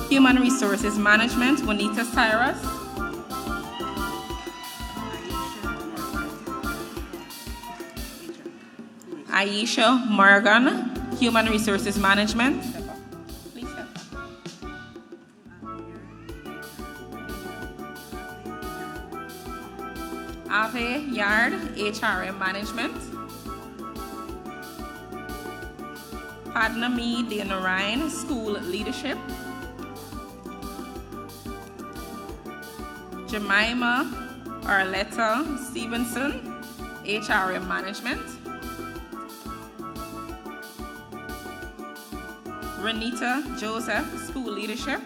Human Resources Management, Juanita Cyrus. Aisha Morgan, Human Resources Management. Ave Yard, HRM Management. Padnami Deonarain, School Leadership. Jemima Arletta Stevenson, HRM Management. Renita Joseph, School Leadership.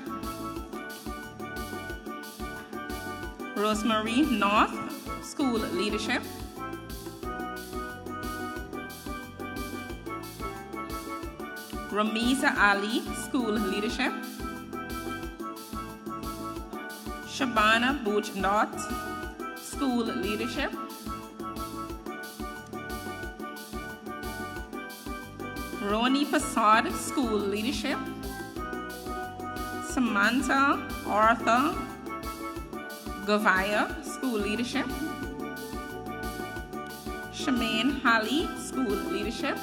Rosemary North, School Leadership. Ramiza Ali, School Leadership. Shabana Booch Knott, School Leadership. Roni Passad, School Leadership. Samantha Arthur Govaya, School Leadership. Shemaine Halley, School Leadership.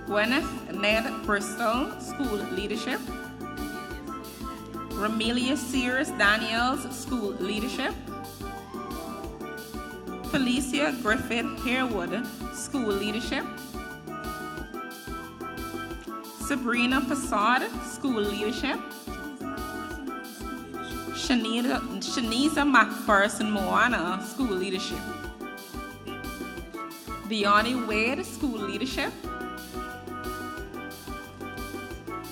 Gwyneth Ned Bristol, School Leadership. Ramelia Sears Daniels, School Leadership. Felicia Griffith Harewood, School Leadership. Sabrina Passad, School Leadership. Shaniza McPherson Moana, School Leadership. Deani Wade, School Leadership.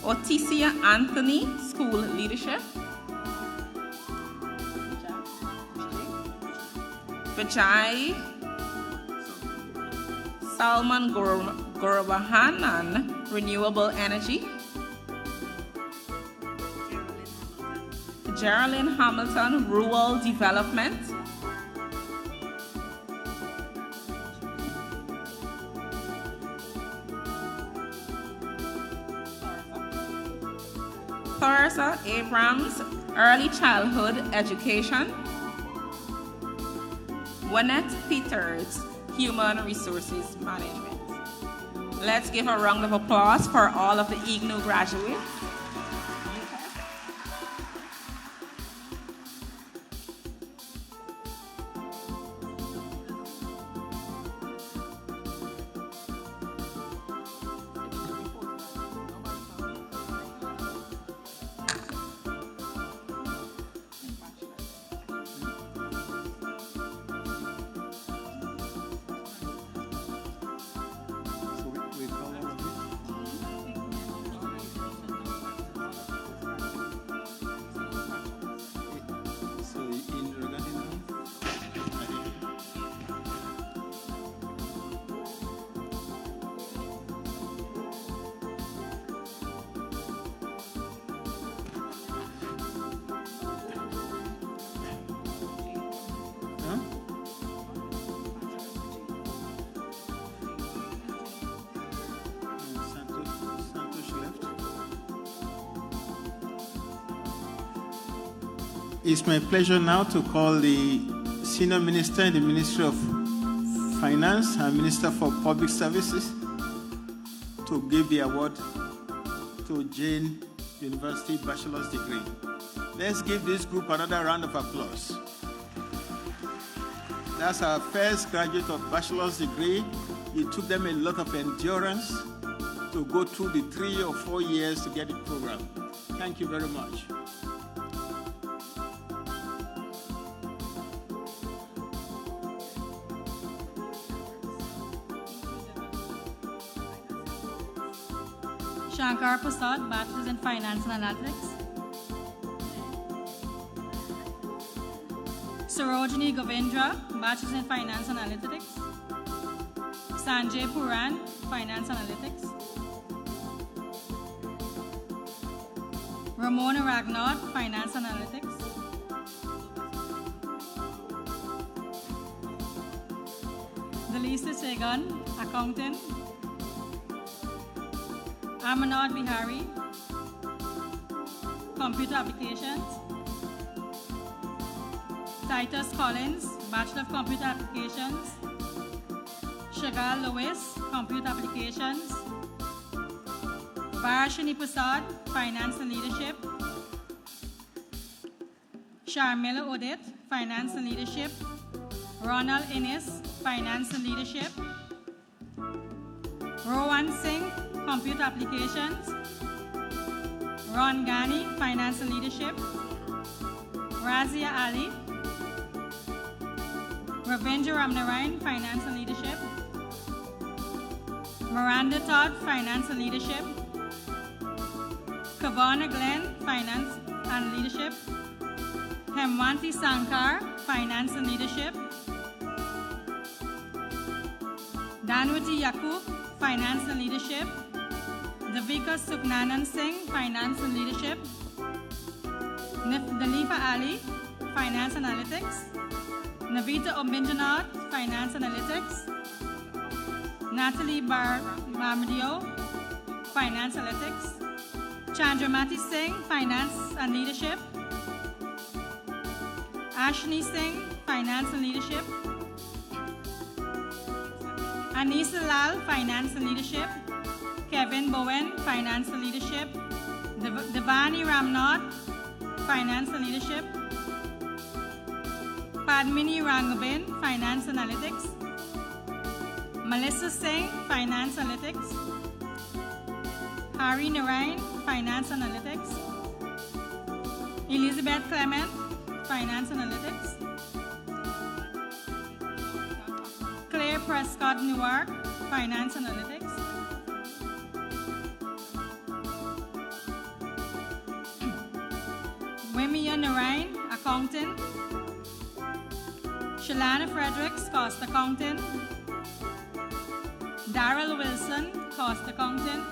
Oticia Anthony, School Leadership. Salman Gurbahanan, Renewable Energy. Geraldine Hamilton, Rural Development. Clarissa Abrams, Early Childhood Education. Juanette Peters, Human Resources Management. Let's give a round of applause for all of the IGNU graduates. So we call all of it. So in regarding huh? Santosh left. It's my pleasure now to call the Senior Minister in the Ministry of Finance and Minister for Public Services to give the award to Jane University Bachelor's Degree. Let's give this group another round of applause. That's our first graduate of bachelor's degree. It took them a lot of endurance to go through the 3 or 4 years to get the program. Thank you very much. Shankar Prasad, Bachelor's in Finance and Analytics. Sarojini Govindra, Bachelor's in Finance and Analytics. Sanjay Puran, Finance Analytics. Ramona Ragnaud, Finance Analytics. Delisa Segan, Accounting. Amanad Bihari, Computer Applications. Titus Collins, Bachelor of Computer Applications. Shagal Lewis, Computer Applications. Varashini Prasad, Finance and Leadership. Sharmila Odit, Finance and Leadership. Ronald Innis, Finance and Leadership. Rowan Singh, Computer Applications. Ron Ghani, Finance and Leadership. Razia Ali. Ravindra Ramnarayan, Finance and Leadership. Miranda Todd, Finance and Leadership. Kavana Glenn, Finance and Leadership. Hemwanti Sankar, Finance and Leadership. Danwati Yakub, Finance and Leadership. Davika Suknanan Singh, Finance and Leadership. Dalifa Ali, Finance Analytics. Navita Ominjanad, Finance Analytics. Natalie Marmadio, Finance Analytics. Chandramati Singh, Finance and Leadership. Ashni Singh, Finance and Leadership. Anisa Lal, Finance and Leadership. Kevin Bowen, Finance and Leadership. Devani Ramnath, Finance and Leadership. Padmini Rangabin, Finance Analytics. Melissa Singh, Finance Analytics. Hari Narayan, Finance Analytics. Elizabeth Clement, Finance Analytics. Claire Prescott Newark, Finance Analytics. Wimiya Narayan, Accountant. Shalana Fredericks, Cost Accountant. Darrell Wilson, Cost Accounting.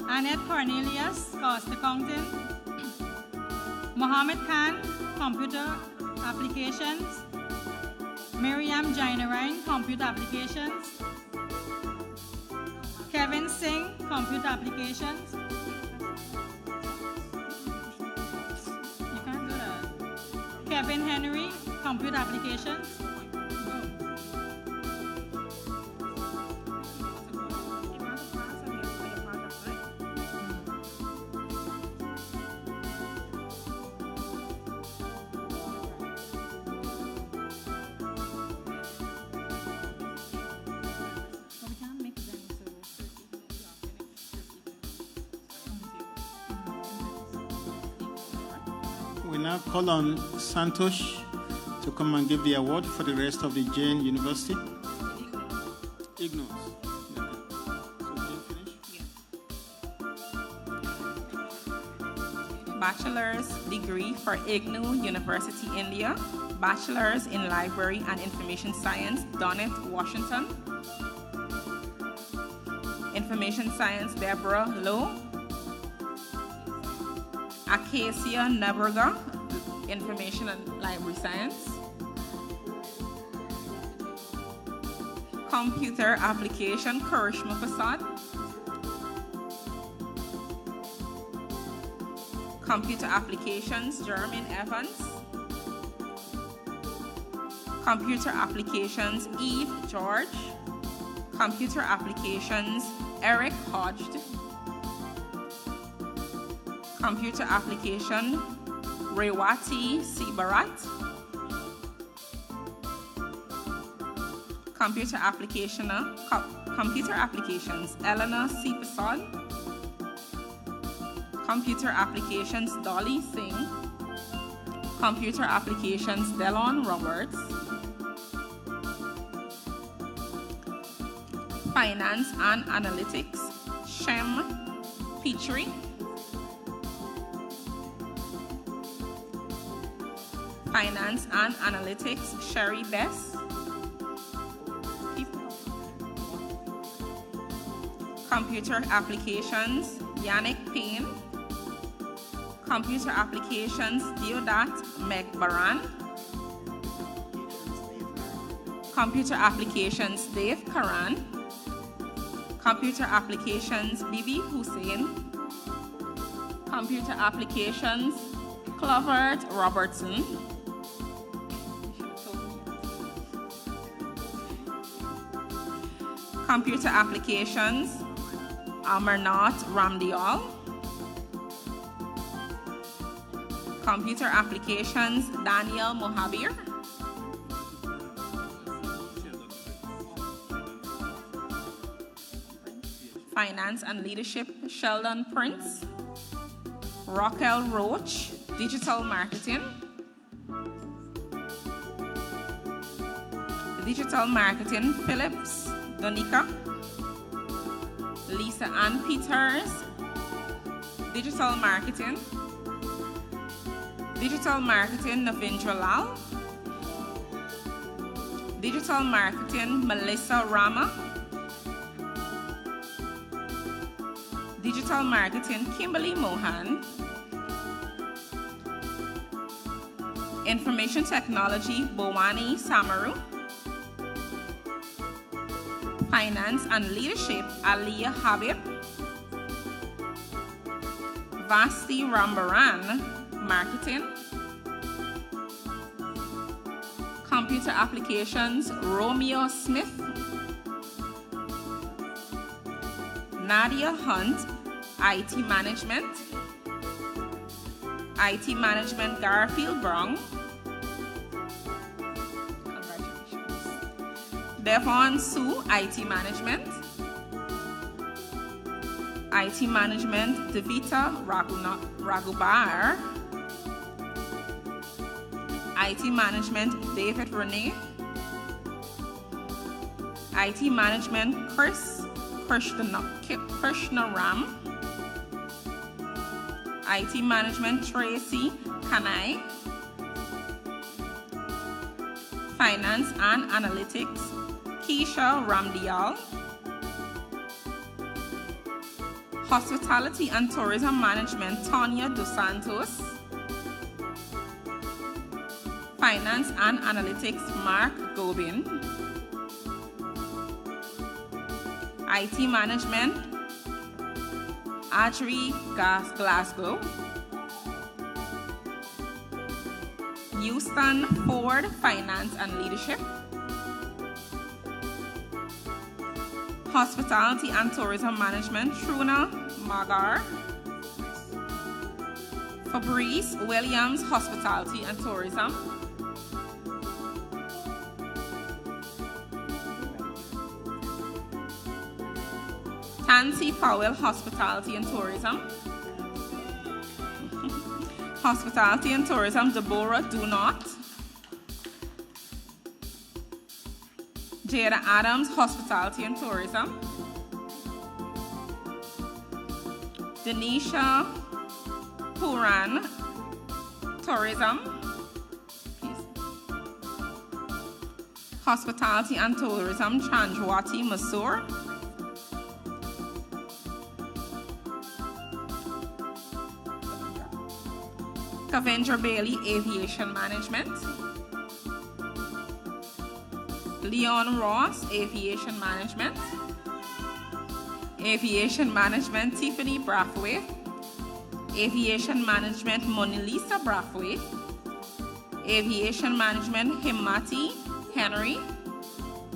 Annette Cornelius, Cost Accounting. Mohammed Khan, Computer Applications. Miriam Jainarine, Computer Applications. Kevin Singh, Computer Applications. You can't do that. Kevin Henry, Computer Applications. We now call on Santosh to come and give the award for the rest of the Jane University. Ignos. Okay. So Jane finish? Bachelor's degree for IGNOU University, India. Bachelor's in Library and Information Science, Donnet, Washington. Information Science, Deborah Lowe. Acacia Neberga, Information and Library Science. Computer Application, Karishma Prasad. Computer Applications, Jermaine Evans. Computer Applications, Eve George. Computer Applications, Eric Hodge. Computer Application, Rewati Sibarat. Computer Applications, Eleanor C. Prasad. Computer Applications, Dolly Singh. Computer Applications, Delon Roberts. Finance and Analytics, Shem Petrie. Finance and Analytics, Sherry Bess. Computer Applications, Yannick Payne. Computer Applications, Deodat Megbaran. Computer Applications, Dave Karan. Computer Applications, Bibi Hussein. Computer Applications, Clovert Robertson. Computer Applications, Amarnath Ramdial. Computer Applications, Daniel Mohabir. Finance and Leadership, Sheldon Prince. Raquel Roach, Digital Marketing. Digital Marketing, Phillips Donica. Lisa Ann Peters, Digital Marketing. Digital Marketing, Navindra Lal. Digital Marketing, Melissa Rama. Digital Marketing, Kimberly Mohan. Information Technology, Bowani Samaru. Finance and Leadership, Aliyah Habib. Vasti Rambaran, Marketing. Computer Applications, Romeo Smith. Nadia Hunt, IT Management. IT Management, Garfield Brown. Devon Sue, IT Management. IT Management, Devita Ragubar. IT Management, David Renee. IT Management, Krishna Ram. IT Management, Tracy Kanai. Finance and Analytics, Keisha Ramdial. Hospitality and Tourism Management, Tanya Dos Santos. Finance and Analytics, Mark Gobin. IT Management, Adri Glasgow. Houston Ford, Finance and Leadership. Hospitality and Tourism Management, Truna Magar. Fabrice Williams, Hospitality and Tourism. Tansy Powell, Hospitality and Tourism. Hospitality and Tourism, Deborah Do Not. Jada Adams, Hospitality and Tourism. Denisha Puran, Tourism. Hospitality and Tourism, Chandrawati Masoor. Kavendra Bailey, Aviation Management. Leon Ross, Aviation Management. Aviation Management, Tiffany Brathwaite. Aviation Management, Monalisa Brathwaite. Aviation Management, Himati Henry.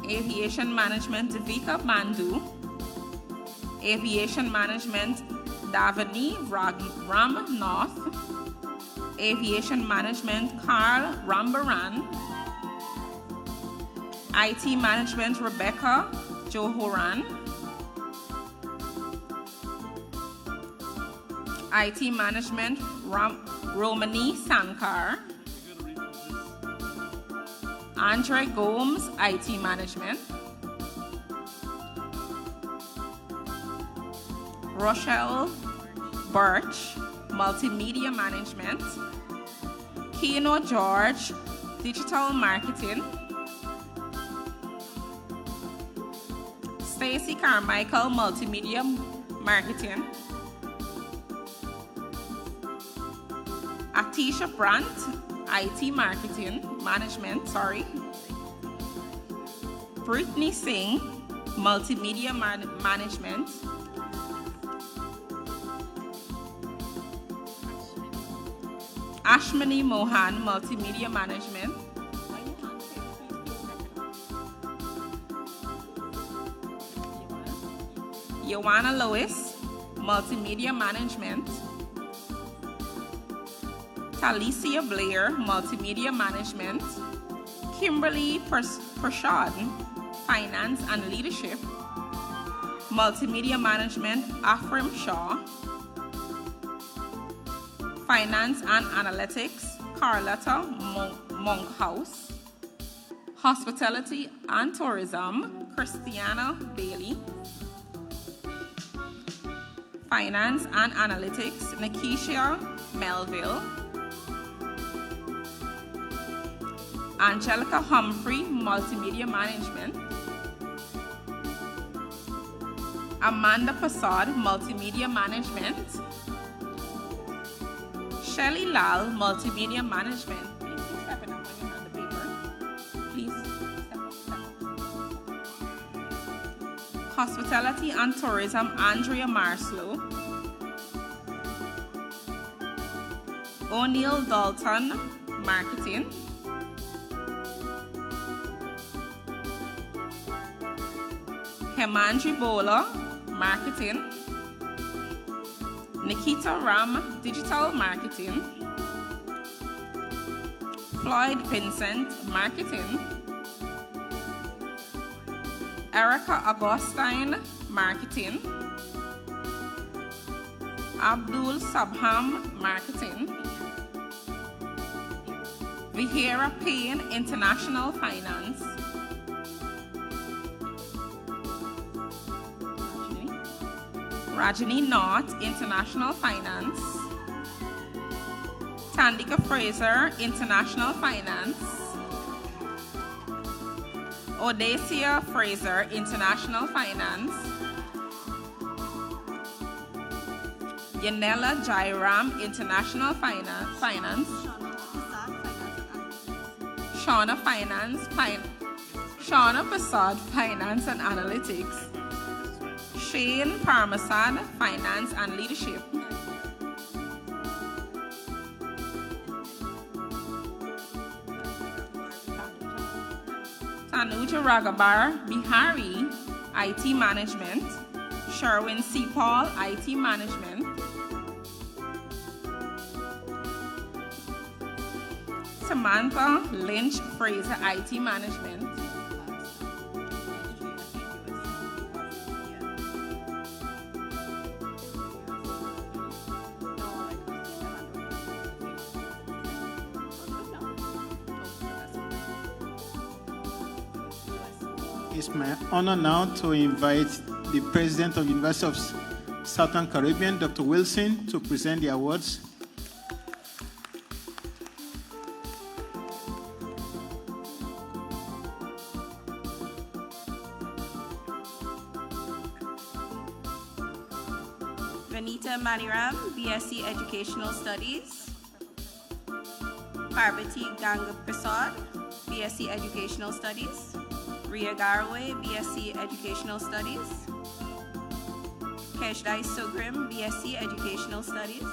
Aviation Management, Devika Bandhu. Aviation Management, Davani Ram North. Aviation Management, Carl Rambaran. IT Management, Rebecca Johoran. IT Management, Romani Sankar. Andre Gomes, IT Management. Rochelle Birch, Multimedia Management. Keno George, Digital Marketing. Stacy Carmichael, Multimedia Marketing. Atisha Brandt, IT Marketing Management, Brittany Singh, Multimedia Management. Ashmani Mohan, Multimedia Management. Joanna Lewis, Multimedia Management. Talicia Blair, Multimedia Management. Kimberly Prashad, Finance and Leadership. Multimedia Management, Afrim Shaw. Finance and Analytics, Carlotta Monkhouse. Hospitality and Tourism, Christiana Bailey. Finance and Analytics, Nikisha Melville. Angelica Humphrey, Multimedia Management. Amanda Prasad, Multimedia Management. Shelly Lal, Multimedia Management. Please keep stepping up when you hand the paper. Please step up. Hospitality and Tourism, Andrea Marslow. O'Neill Dalton, Marketing. Hemandri Bola, Marketing. Nikita Ram, Digital Marketing. Floyd Vincent, Marketing. Erica Augustine, Marketing. Abdul Sabham, Marketing. Vihera Payne, International Finance. Rajani Knott, International Finance. Tandika Fraser, International Finance. Odacia Fraser, International Finance. Yanela Jairam, International Finance. Shauna Prasad, Finance and Analytics. Shane Parmesan, Finance and Leadership. Tanuja Ragabar Bihari, IT Management. Sherwin C. Paul, IT Management. Samantha Lynch Fraser, IT Management. It's my honor now to invite the President of the University of Southern Caribbean, Dr. Wilson, to present the awards. Vanita Maniram, BSc Educational Studies. Parvati Ganga Prasad, BSc Educational Studies. Ria Garaway, BSc Educational Studies. Keshdai Sugrim, BSc Educational Studies.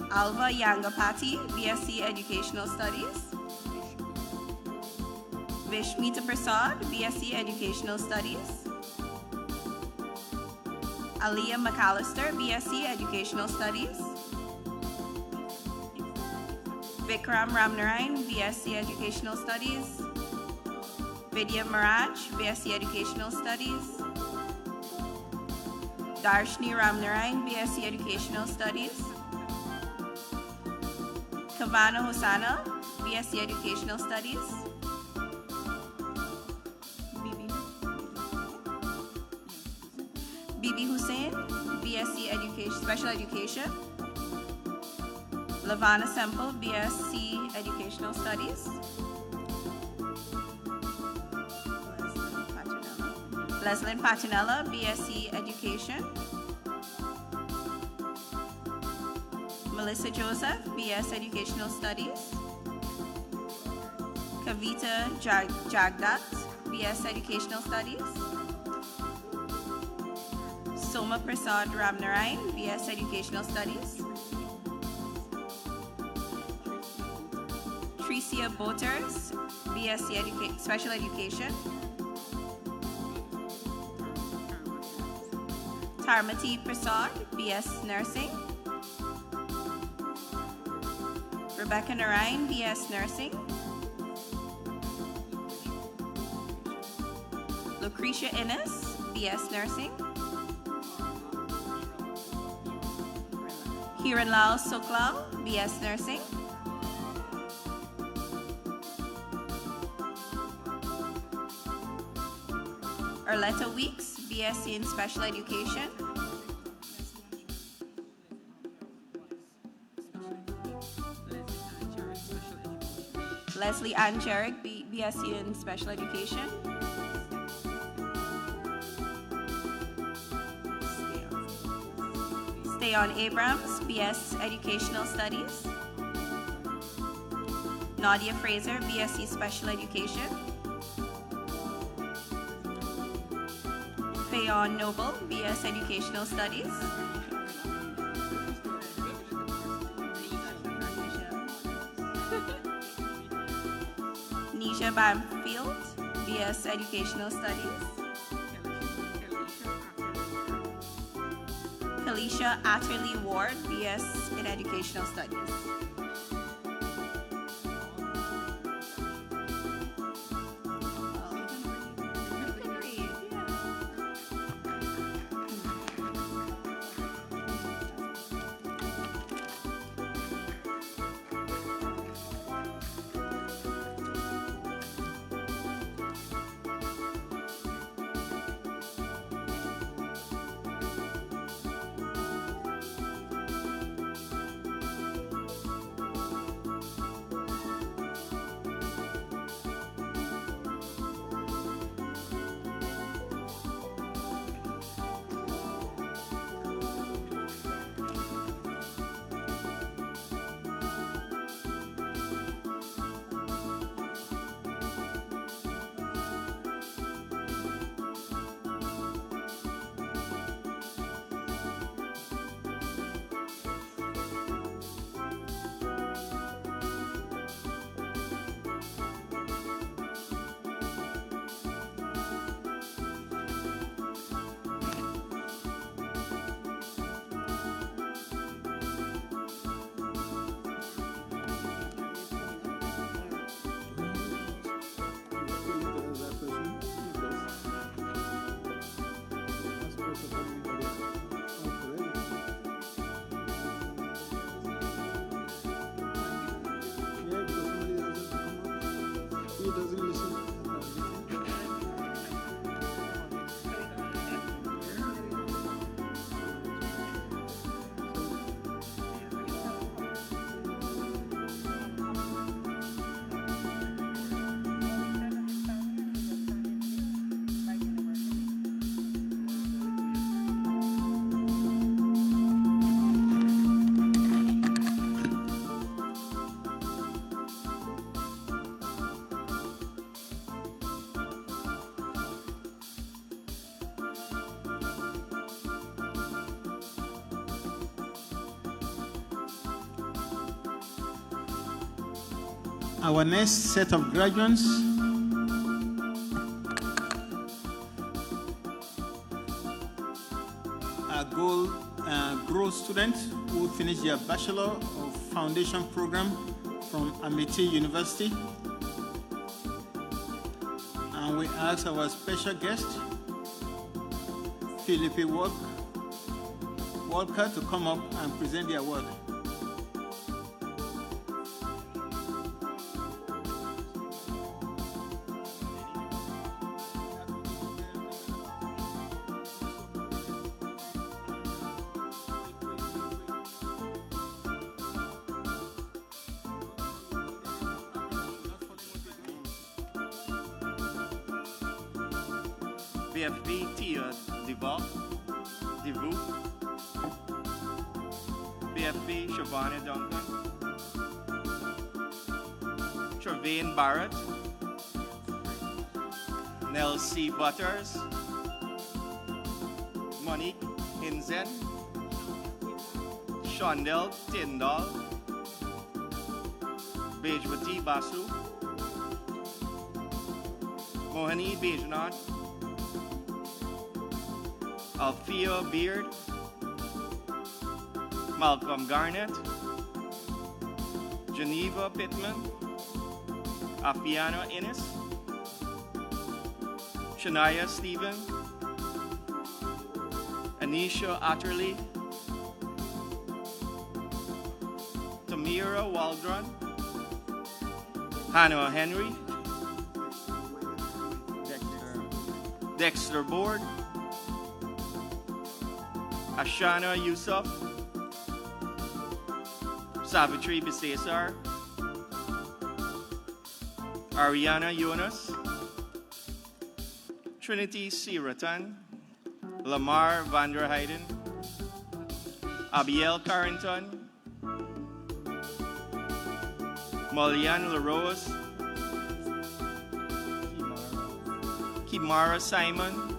Alva Yangapati, BSc Educational Studies. Vishmita Prasad, BSc Educational Studies. Aliyah McAllister, BSc Educational Studies. Vikram Ramnarayan, BSc Educational Studies. Vidya Maraj, BSc Educational Studies. Darshni Ramnarayan, BSc Educational Studies. Kavana Hosanna, BSc Educational Studies. Bibi Hussain, BSc Education, Special Education. Lavana Semple, BSc Educational Studies. Leslyn Patinella, BSc Education. Melissa Joseph, BS Educational Studies. Kavita Jagdat, BS Educational Studies. Soma Prasad Ramnarayan, BS Educational Studies. Tricia Boters, BSc Special Education. Tarmati Prasad, BS Nursing. Rebecca Narayan, BS Nursing. Lucretia Innes, BS Nursing. Hiranlal Soklal, BS Nursing. Arletta Weeks, BSc in Special Education. Leslie Ann Jarek, BSc in Special Education. Stayon Abrams, BS Educational Studies. Nadia Fraser, BSc Special Education. Fayon Noble, BS Educational Studies. Nisha Bamfield, BS Educational Studies. Kalisha Atterley Ward, BS in Educational Studies. Our next set of graduates are growth students who finish their Bachelor of Foundation program from Amity University. And we ask our special guest, Philippe Walker, to come up and present the award. BFP Tia Divu, BFP Shavana Duncan, Trevane Barrett, Nell C. Butters, Monique Hinzen, Shondell Tyndall, Bejwati Basu, Mohani Bejnath, Althea Beard, Malcolm Garnett, Geneva Pittman, Afiana Innes, Shania Stephen, Anisha Atterley, Tamira Waldron, Hannah Henry, Dexter Board, Ashana Yusuf, Savitri Bisesar, Ariana Yunus, Trinity Siratan, Lamar Vanderheiden, Abiel Carrington, Molian LaRose, Kimara Simon,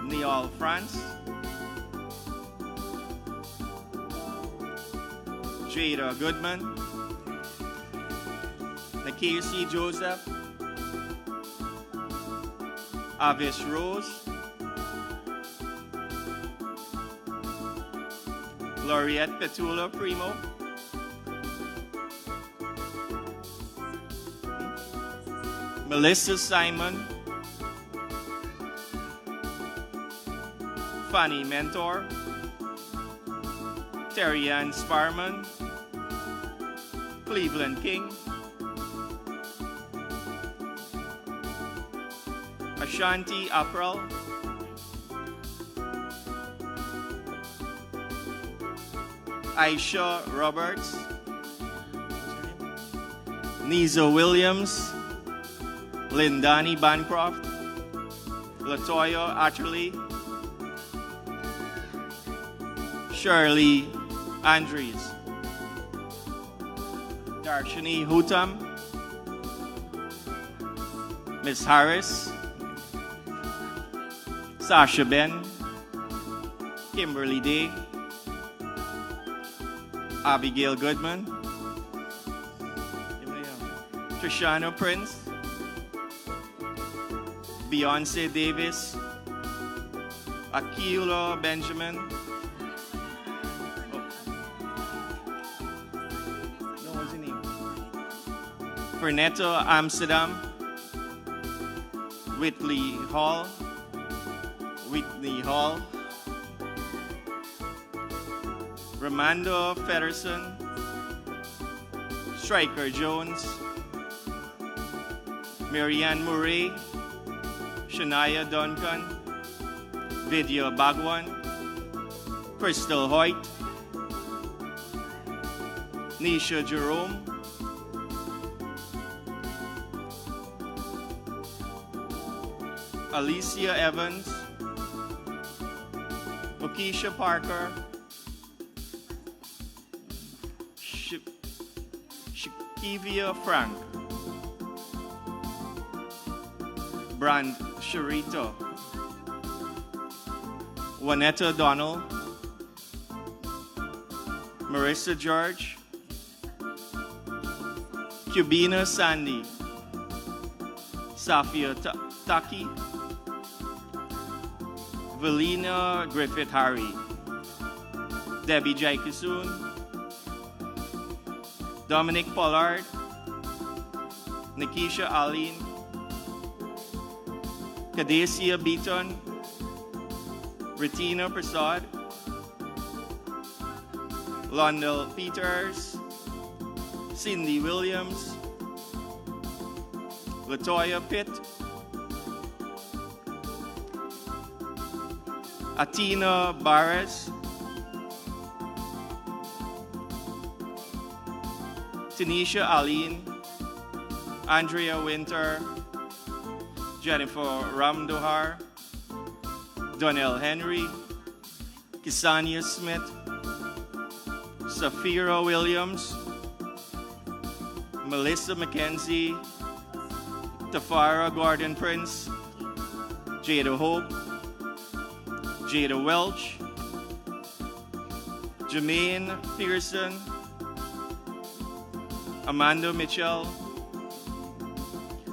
Neal France, Jada Goodman, Nakesi Joseph, Avis Rose, Lauriette Petula Primo, Melissa Simon, Fanny Mentor, Terry Ann Sparman, Cleveland King, Ashanti April, Aisha Roberts, Niza Williams, Lindani Bancroft, Latoya Atterley, Shirley Andrews, Darshini Hutam, Miss Harris, Sasha Ben, Kimberly Day, Abigail Goodman, Trishana Prince, Beyonce Davis, Akila Benjamin, what's her name? Fernetta Amsterdam, Whitney Hall, Ramando Fedderson, Striker Jones, Marianne Murray, Shania Duncan, Vidya Bagwan, Crystal Hoyt, Nisha Jerome, Alicia Evans, Okisha Parker, Shakivia Frank, Brand Sharito, Juanetta Donald, Marissa George, Cubina Sandy, Safia Taki, Valina Griffith Harry, Debbie Jaikasoon, Dominic Pollard, Nikisha Aline, Kadesia Beaton, Retina Prasad, Londell Peters, Cindy Williams, Latoya Pitt, Atina Barres, Tanisha Aline, Andrea Winter, Jennifer Ramdohar, Donnell Henry, Kisania Smith, Safira Williams, Melissa McKenzie, Tafara Gordon Prince, Jada Hope, Jada Welch, Jermaine Pearson, Amanda Mitchell,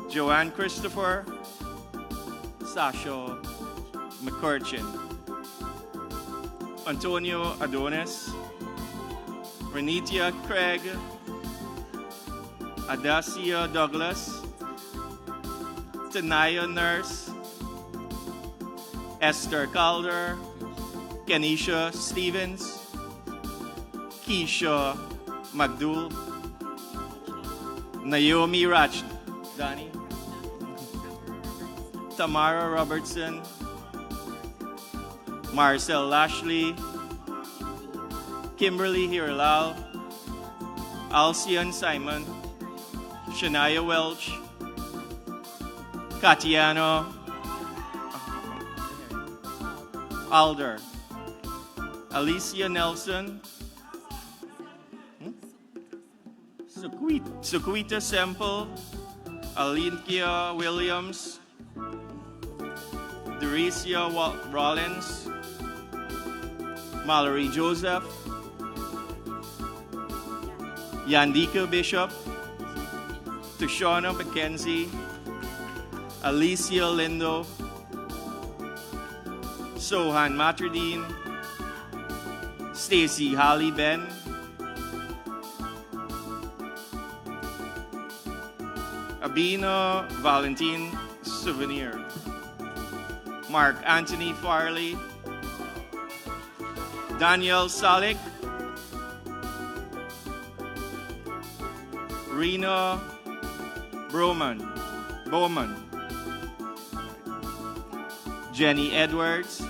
Joanne Christopher, Sasha McCurchin, Antonio Adonis, Renitia Craig, Adacia Douglas, Tanaya Nurse, Esther Calder, Kenisha Stevens, Keisha McDoul, Naomi Rajdani, Tamara Robertson, Marcel Lashley, Kimberly Hiralal, Alcian Simon, Shania Welch, Katiano Alder, Alicia Nelson, Suquita Semple, Alinkia Williams, Dericia Rollins, Mallory Joseph, Yandika Bishop, Tashana McKenzie, Alicia Lindo, Sohan Matradine, Stacy Holly Ben, Abina Valentine Souvenir, Mark Anthony Farley, Daniel Salik, Rena Bowman, Jenny Edwards,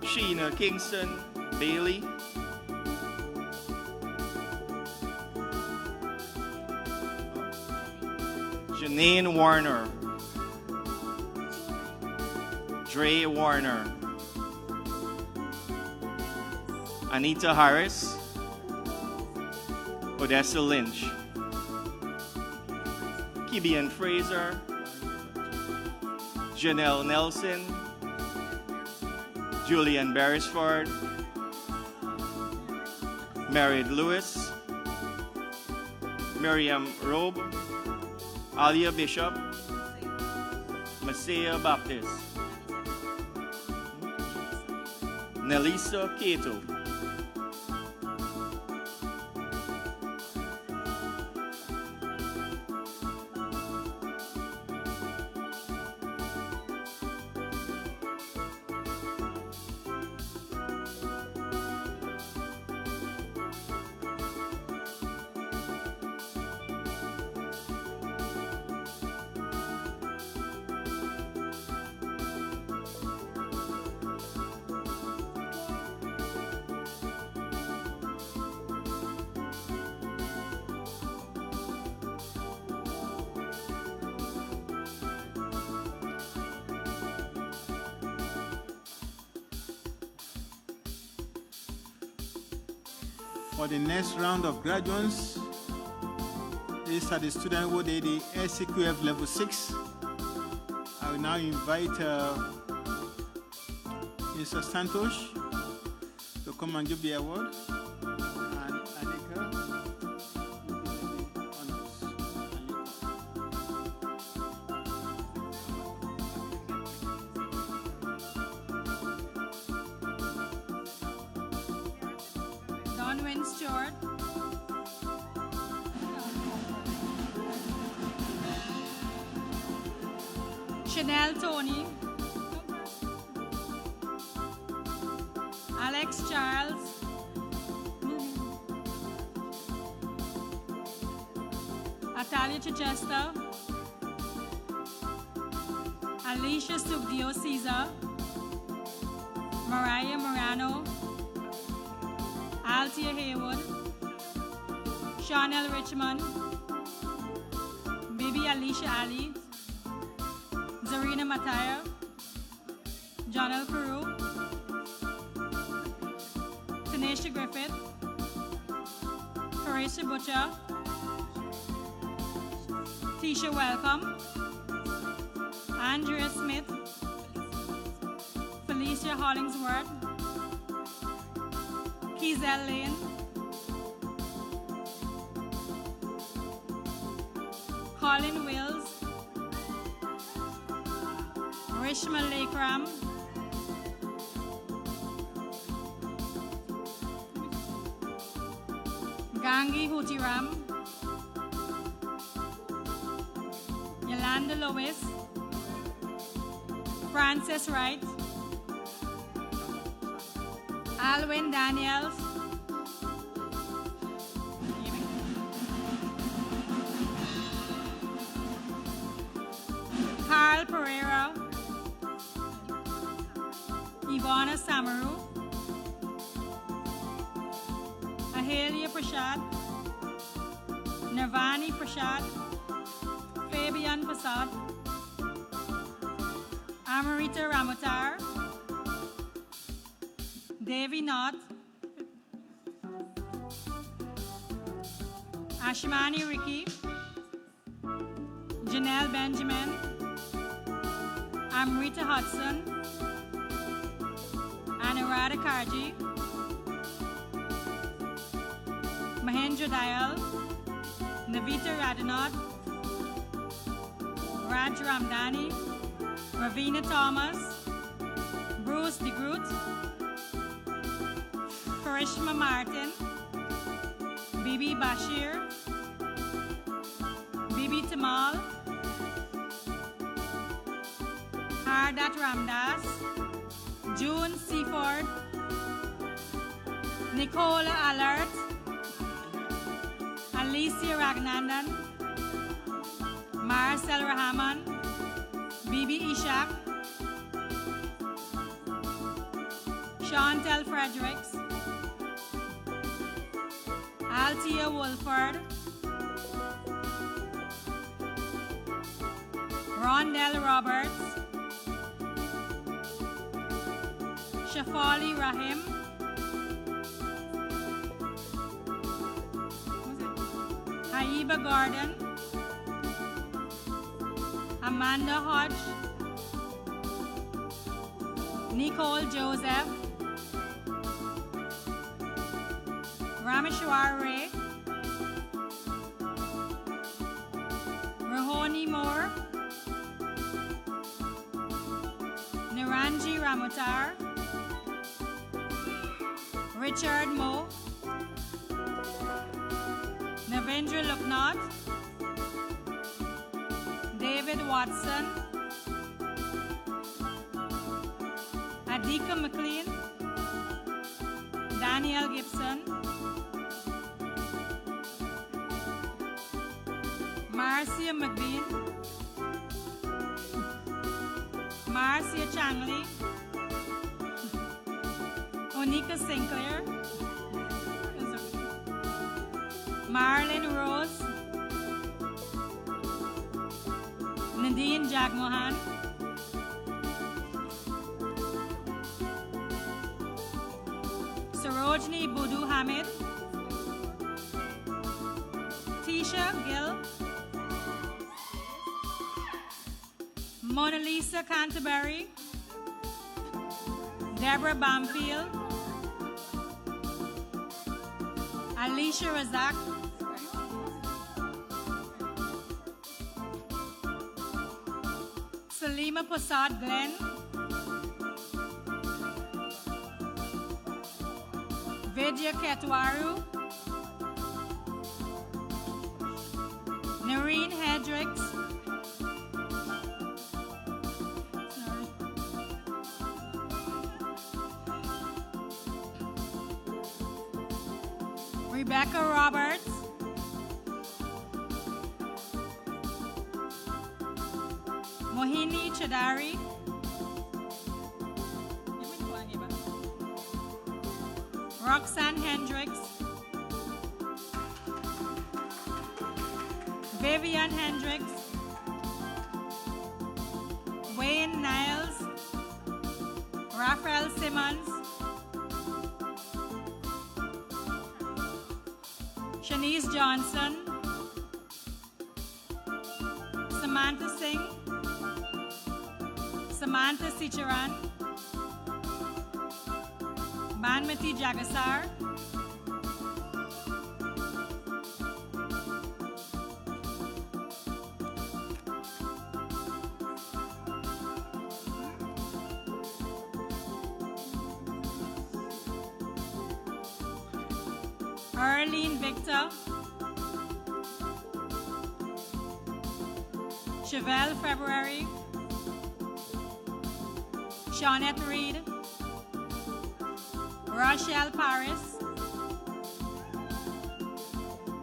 Sheena Kingston Bailey, Janine Warner, Dre Warner, Anita Harris, Odessa Lynch, Kibian Fraser, Janelle Nelson, Julian Beresford, Merid Lewis, Miriam Robe, Alia Bishop, Messiah Baptist, Nelisa Cato, For the next round of graduates, These are the students who did the SCQF level 6. I will now invite Mr. Santosh to come and give the award. And Anika will give the honors. Donwin Stewart. Chanel Tony. Alex Charles. Atalia Chichester. Alicia Subdio Caesar. Mariah Morano. Althea Haywood. Chanel Richmond. Baby Alicia Ali. Zarina Mataya. Jonel Peru. Tanisha Griffith. Carisha Butcher. Tisha Welcome. Andrea Smith. Felicia Hollingsworth. Kizel Lane. Colin Wills. Rishma Lakram. Gangi Hutiram. Yolanda Lewis. Frances Wright. Alwyn Daniels. Carl Pereira. Ivana Samaru. Ahelia Prashad. Nirvani Prashad. Fabian Prasad. Amarita Ramotar. Devi Knott. Ashmani Ricky. Janelle Benjamin. Amrita Hudson. Anuradha Karji. Mahendra Dayal. Navita Radhanath. Raj Ramdani. Ravina Thomas. Bruce DeGroot. Karishma Martin. Bibi Bashir. Bibi Tamal. Hardat Ramdas. June Seaford. Nicola Allard. Alicia Ragnandan. Marcel Rahman. Bibi Ishak. Chantel Fredericks. Althea Wolford. Rondell Roberts. Shafali Rahim. Haiba Gordon. Amanda Hodge. Nicole Joseph. Rameshwar Ray. Rohoni Moore. Niranji Ramotar. Richard Moe. Navendra Luknath. David Watson. Adika McLean. Daniel Gibson. Marcia McBean. Marcia Changley. Onika Sinclair. Marlon Rose. Nadine Jagmohan. Sarojini Budu Hamid. Tisha Gill, Mona Lisa Canterbury, Deborah Bamfield, Alicia Razak, Salima Prasad Glenn, Vidya Ketwaru, Noreen Hendricks, Rebecca Roberts, Mohini Chadari, Roxanne Hendricks, Vivian Hendricks, Wayne Niles, Raphael Simmons, Shanice Johnson, Samantha Singh, Samantha Sicharan, Banmati Jagasar, Arlene Victor, Chevelle February, Shawnette Reed, Rochelle Paris,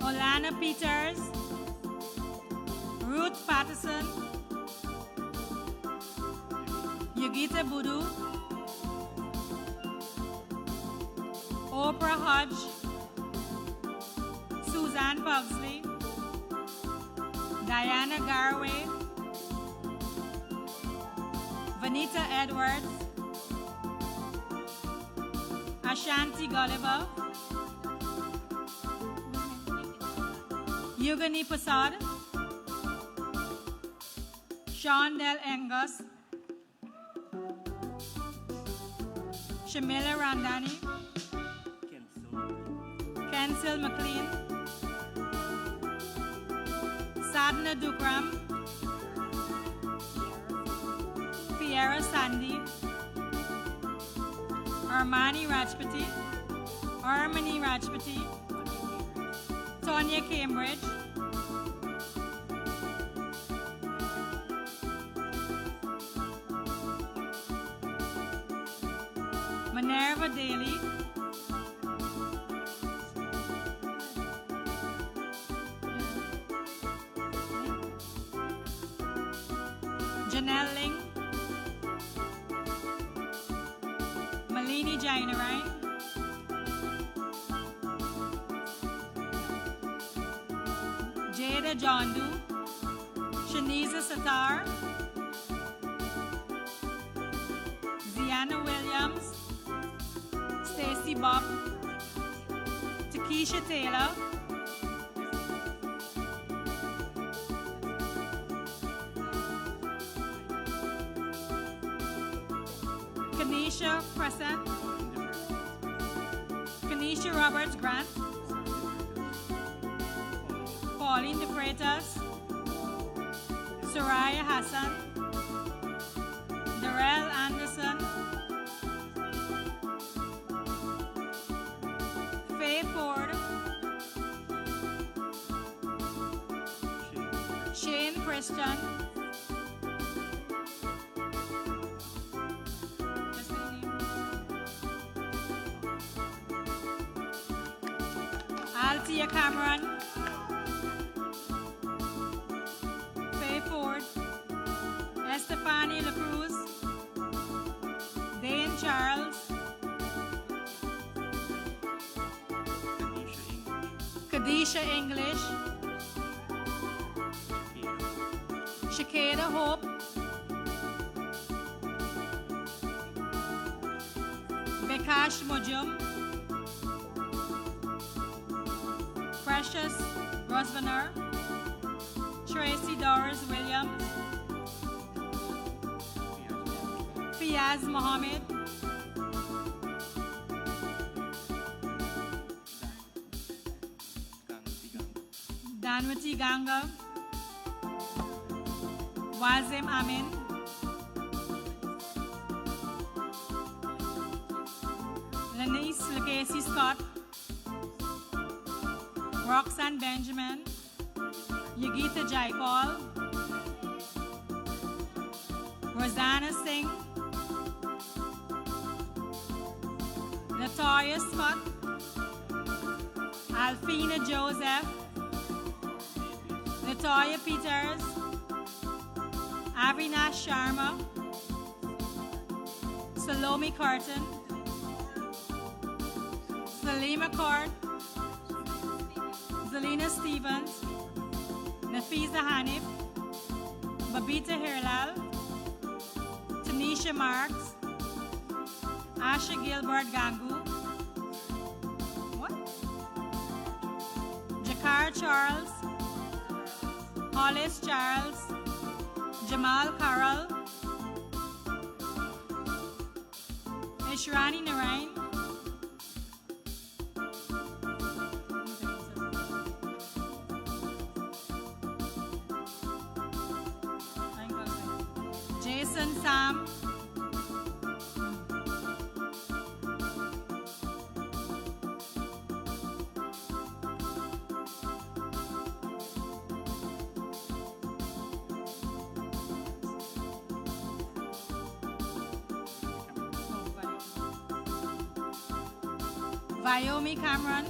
Olana Peters, Ruth Patterson, Yogita Budu, Oprah Hodge, Suzanne Pugsley, Diana Garway, Vanita Edwards, Ashanti Gulliver, Yugani Prasad, Shondell Angus, Shamila Randani, Kensil McLean, Sadhna Dukram, Fiera Sandy, Armani Rajpati, Armani Rajpati, Tonya Cambridge, Minerva Daly, Janelle Ling, Malini Jainarai, Jada Jondu, Shaniza Satar, Ziana Williams, Stacy Bob, Takesha Taylor, Kanisha Crescent, Kanisha Roberts Grant, Pauline De Freitas, Soraya Hassan, Darrell Anderson, Faye Ford, Shane Christian, Althea Cameron, Faye Ford, Estefani LaCruz, Dane Charles, Kadisha English, Shakeda Hope, Bekash Mojum, Precious Rosvaner, Fiaz Mohammed, Danwati Ganga, Wazim Amin, Lanice Lacasey Scott, Roxanne Benjamin, Yagita Jaipal, Rosanna Singh, Latoya Scott, Alfina Joseph, Latoya Peters, Avinash Sharma, Salome Curtin, Salima Court, Zelina Stevens, Nafisa Hanif, Babita Hirlal, Tanisha Marks, Asha Gilbert Gangu, what? Jakar Charles, Hollis Charles, Jamal Carroll, Ishrani Narain, Jason Sam, Viomi Cameron,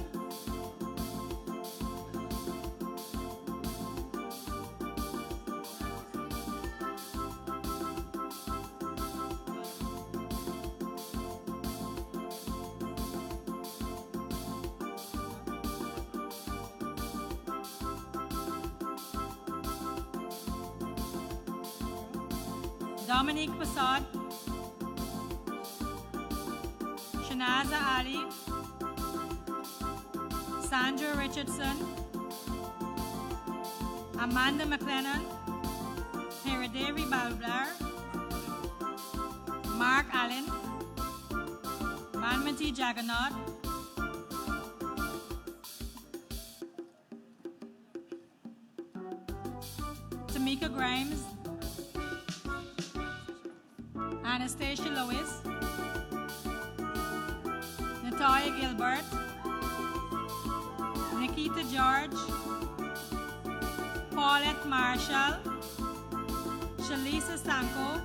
Dominique Passad, Shanaza Ali, Sandra Richardson, Amanda McLennan, Heridevi Balblar, Mark Allen, Manmati Jagannath, Tamika Grimes, Anastasia Lewis, Natalia Gilbert, Nikita George, Paulette Marshall, Shalisa Sanko,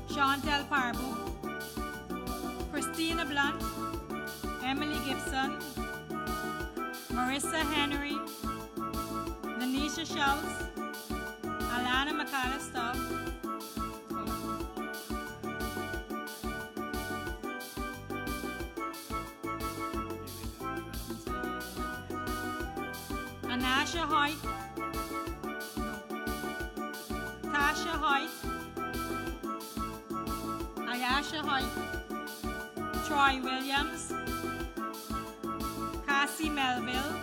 Chantel Parbu, Christina Blunt, Emily Gibson, Marissa Henry, Lanisha Schultz, Alana McAllister, Anasha Hoyt, Tasha Hoyt, Ayasha Hoyt, Troy Williams, Cassie Melville,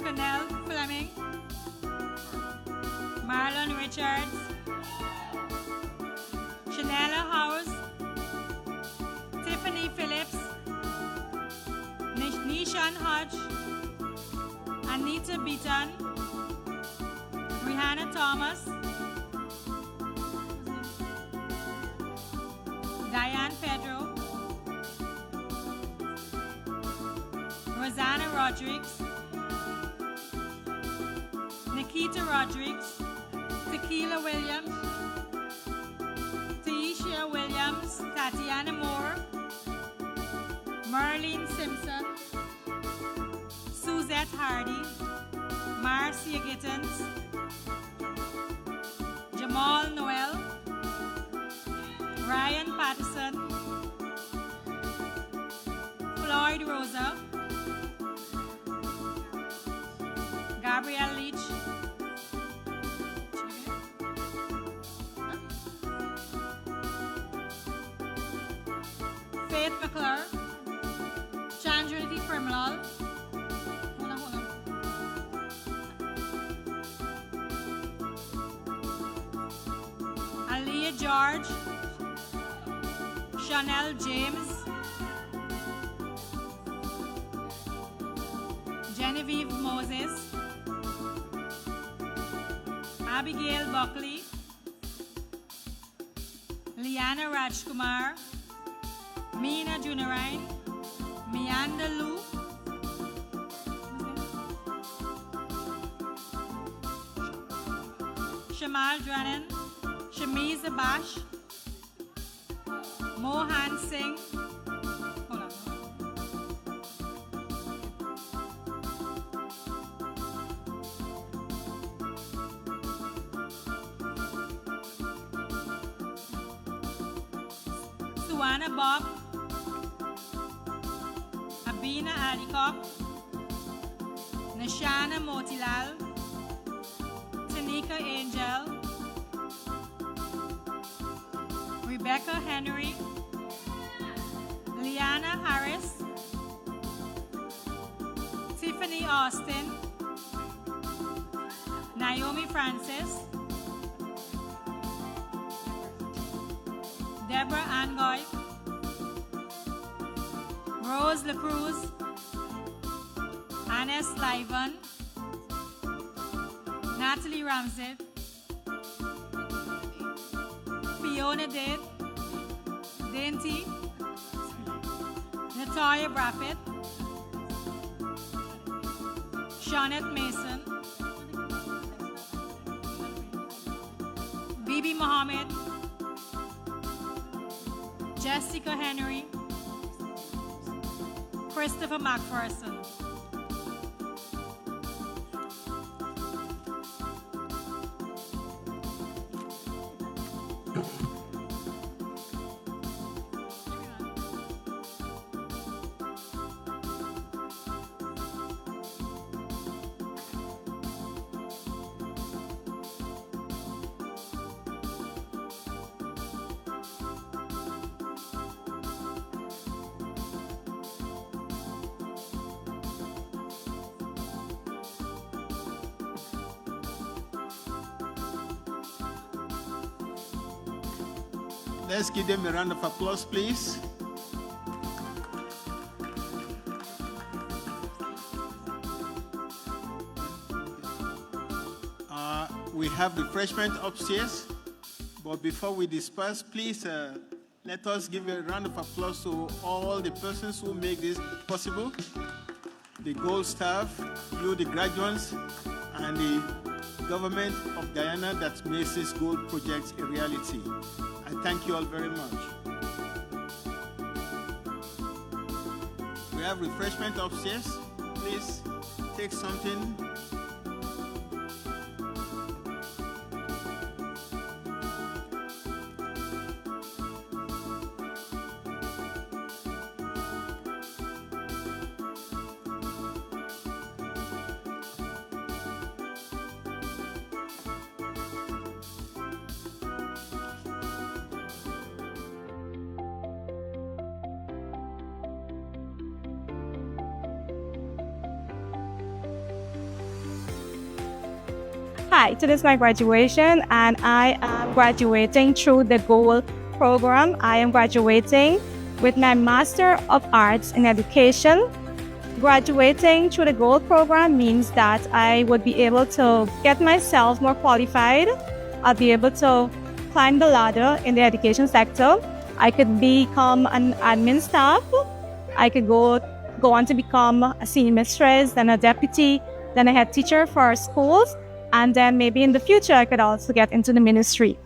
Connell Fleming, Marlon Richards, Chanela House, Tiffany Phillips, Nishan Hodge, Anita Beaton, Rihanna Thomas, Diane Pedro, Rosanna Rodriguez, Nikita Rodriguez, Tequila Williams, Taisha Williams, Tatiana Moore, Marlene Simpson, Suzette Hardy, Marcia Gittins, Jamal Noel, Ryan Patterson, Floyd Rosa, Gabrielle Leach, Faith McClure, Chandriti Primlal, hold on. Maria George, Chanel James, Genevieve Moses, Abigail Buckley, Liana Rajkumar, Meena Junarain, Meander Lu, Shamal Drennan, Shamiz Abash, Mohan Singh, hold on. Suwana Bob, Abina Adikop, Nashana Motilal, Tanika Angel, Rebecca Henry, Liana Harris, Tiffany Austin, Naomi Francis, Deborah Angoy, Rose LaCruz, Annes Livan, Natalie Ramsey, Fiona Dade, Dainty, Natalia Braffett, Shawnette Mason, Bibi Mohammed, Jessica Henry, Christopher McPherson. Let's give them a round of applause, please. We have refreshment upstairs, but before we disperse, please let us give a round of applause to all the persons who make this possible. The Gold staff, you, the graduates, and the government of Guyana that makes this Gold project a reality. I thank you all very much. We have refreshment upstairs. Please take something. Hi, today is my graduation and I am graduating through the GOAL program. I am graduating with my Master of Arts in Education. Graduating through the GOAL program means that I would be able to get myself more qualified. I'll be able to climb the ladder in the education sector. I could become an admin staff. I could go on to become a senior mistress, then a deputy, then a head teacher for our schools. And then maybe in the future, I could also get into the ministry.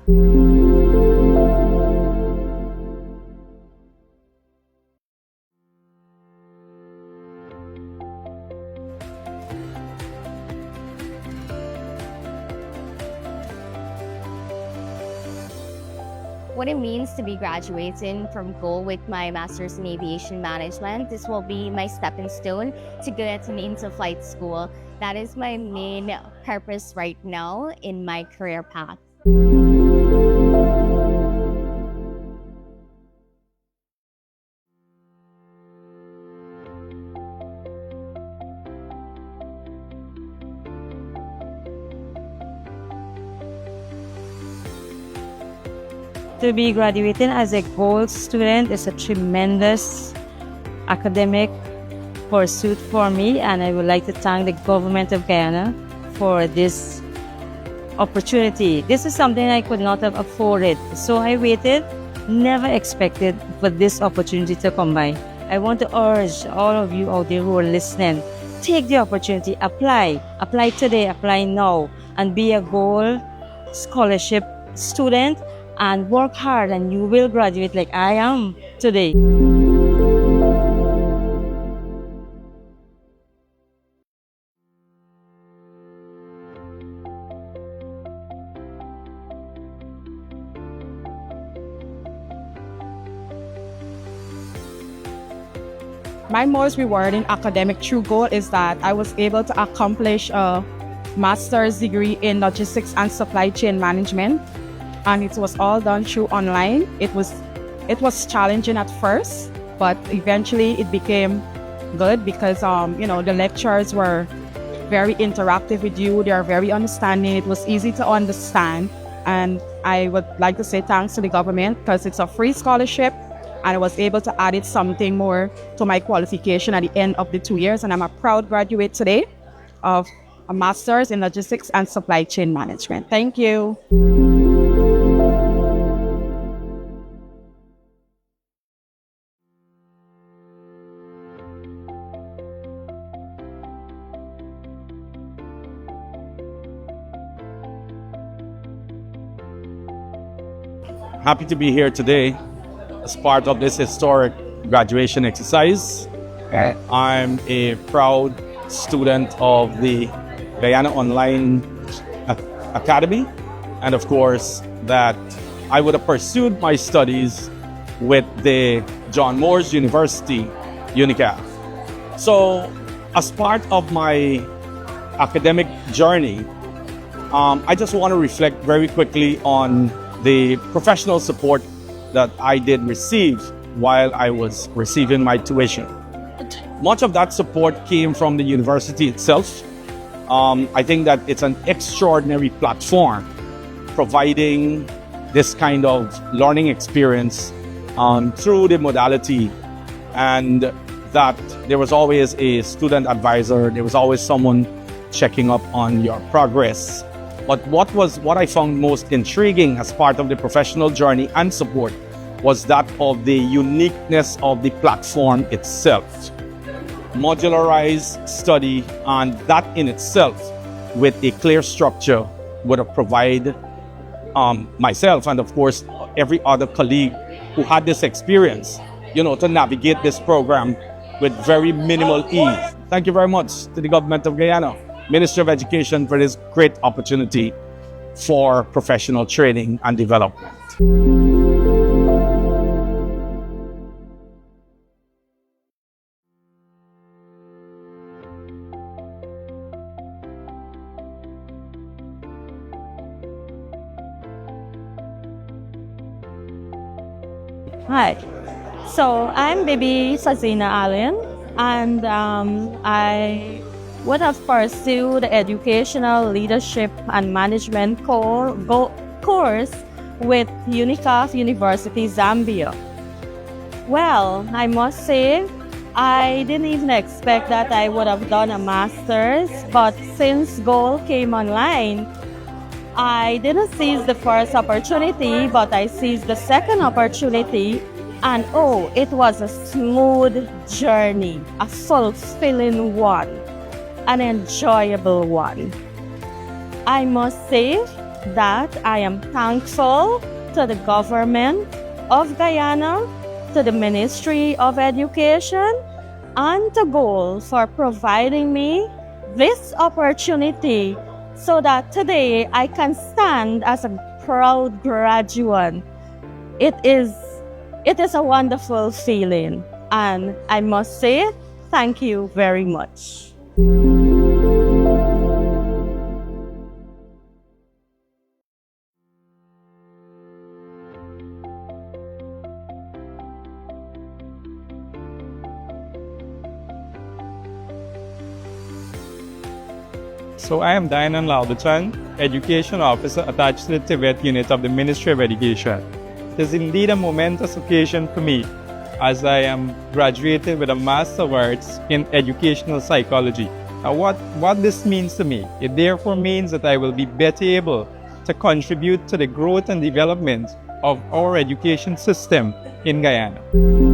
What it means to be graduating from GOAL with my Master's in Aviation Management. This will be my stepping stone to get into flight school. That is my main purpose right now in my career path. To be graduating as a gold student is a tremendous academic pursuit for me, and I would like to thank the government of Guyana for this opportunity. This is something I could not have afforded, so I waited, never expected for this opportunity to come by. I want to urge all of you out there who are listening, take the opportunity, apply today, apply now, and be a gold scholarship student and work hard, and you will graduate like I am today. My most rewarding academic true goal is that I was able to accomplish a master's degree in logistics and supply chain management, and it was all done through online. It was challenging at first, but eventually it became good because the lectures were very interactive with you. They are very understanding. It was easy to understand, and I would like to say thanks to the government because it's a free scholarship, and I was able to add something more to my qualification at the end of the 2 years, and I'm a proud graduate today of a master's in logistics and supply chain management. Thank you. Happy to be here today as part of this historic graduation exercise. I'm a proud student of the Guyana Online Academy, and of course that I would have pursued my studies with the John Moores University, UNICAF. So as part of my academic journey, I just want to reflect very quickly on the professional support that I did receive while I was receiving my tuition. Much of that support came from the university itself. I think that it's an extraordinary platform providing this kind of learning experience through the modality, and that there was always a student advisor, there was always someone checking up on your progress. But what I found most intriguing as part of the professional journey and support was that of the uniqueness of the platform itself. Modularized study, and that in itself, with a clear structure, would have provided myself and of course every other colleague who had this experience, to navigate this program with very minimal ease. Thank you very much to the government of Guyana, Ministry of Education, for this great opportunity for professional training and development. Hi, so I'm Baby Sazina Allen, and I would have pursued the educational leadership and management course with UNICAF University, Zambia. Well, I must say, I didn't even expect that I would have done a master's, but since Gold came online, I didn't seize the first opportunity, but I seized the second opportunity, and it was a smooth journey, a fulfilling one, an enjoyable one. I must say that I am thankful to the government of Guyana, to the Ministry of Education, and to Gold for providing me this opportunity so that today I can stand as a proud graduate. It is a wonderful feeling, and I must say thank you very much. So I am Diana Laudachan, Education Officer attached to the Tibet Unit of the Ministry of Education. It is indeed a momentous occasion for me, as I am graduated with a Master of Arts in Educational Psychology. Now, what this means to me, it therefore means that I will be better able to contribute to the growth and development of our education system in Guyana.